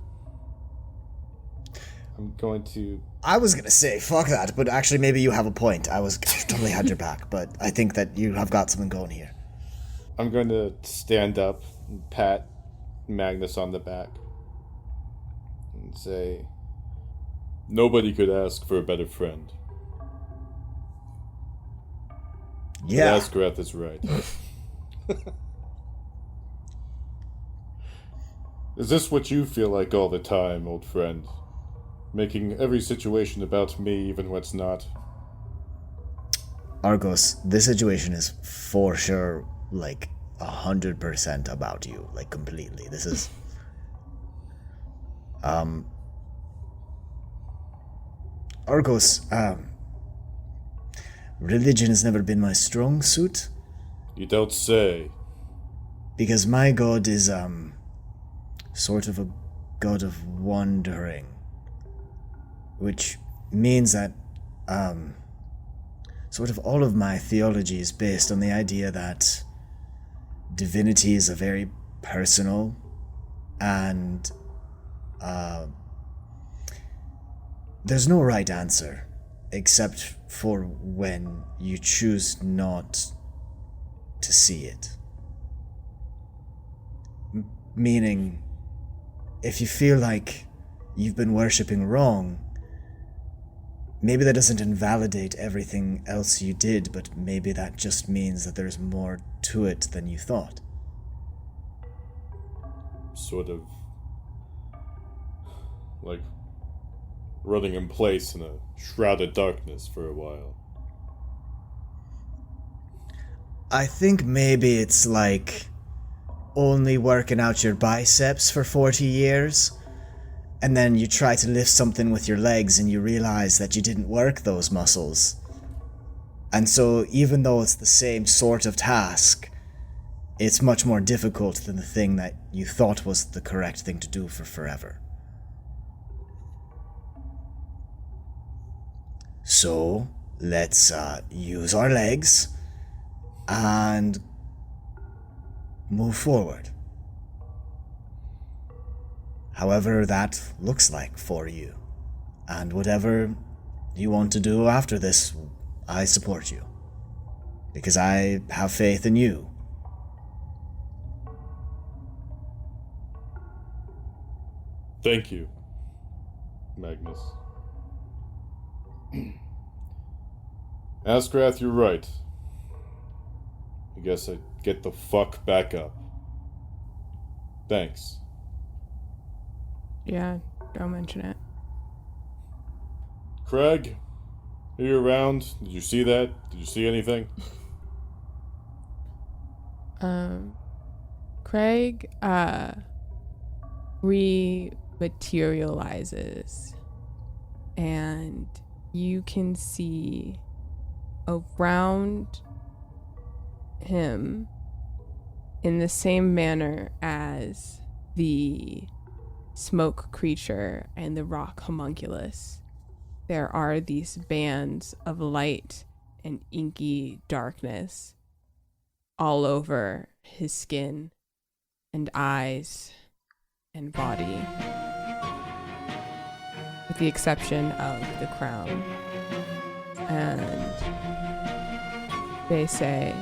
Speaker 3: I'm going to...
Speaker 4: I was gonna say, fuck that, but actually maybe you have a point. I totally had your back, but I think that you have got something going here.
Speaker 3: I'm going to stand up and pat Magnus on the back and say,
Speaker 5: Nobody could ask for a better friend.
Speaker 4: Yeah.
Speaker 5: Askarath is right. Is this what you feel like all the time, old friend? Making every situation about me even when it's not?
Speaker 4: Argos, this situation is for sure, like, 100% about you. Like, completely. This is... Argos, religion has never been my strong suit.
Speaker 5: You don't say.
Speaker 4: Because my god is, sort of a god of wandering. Which means that, sort of all of my theology is based on the idea that divinity is a very personal and, there's no right answer, except for when you choose not to see it. Meaning, if you feel like you've been worshipping wrong, maybe that doesn't invalidate everything else you did, but maybe that just means that there's more to it than you thought.
Speaker 5: Sort of like running in place in a shroud of darkness for a while.
Speaker 4: I think maybe it's like only working out your biceps for 40 years, and then you try to lift something with your legs and you realize that you didn't work those muscles. And so even though it's the same sort of task, it's much more difficult than the thing that you thought was the correct thing to do for forever. So, let's use our legs and move forward. However that looks like for you. And whatever you want to do after this, I support you. Because I have faith in you.
Speaker 5: Thank you, Magnus. Askarath, you're right. I guess I'd get the fuck back up. Thanks.
Speaker 1: Yeah, don't mention it.
Speaker 5: Craig, are you around? Did you see that? Did you see anything?
Speaker 1: Craig, rematerializes, and you can see around him, in the same manner as the smoke creature and the rock homunculus, there are these bands of light and inky darkness all over his skin and eyes and body, with the exception of the crown. And they say,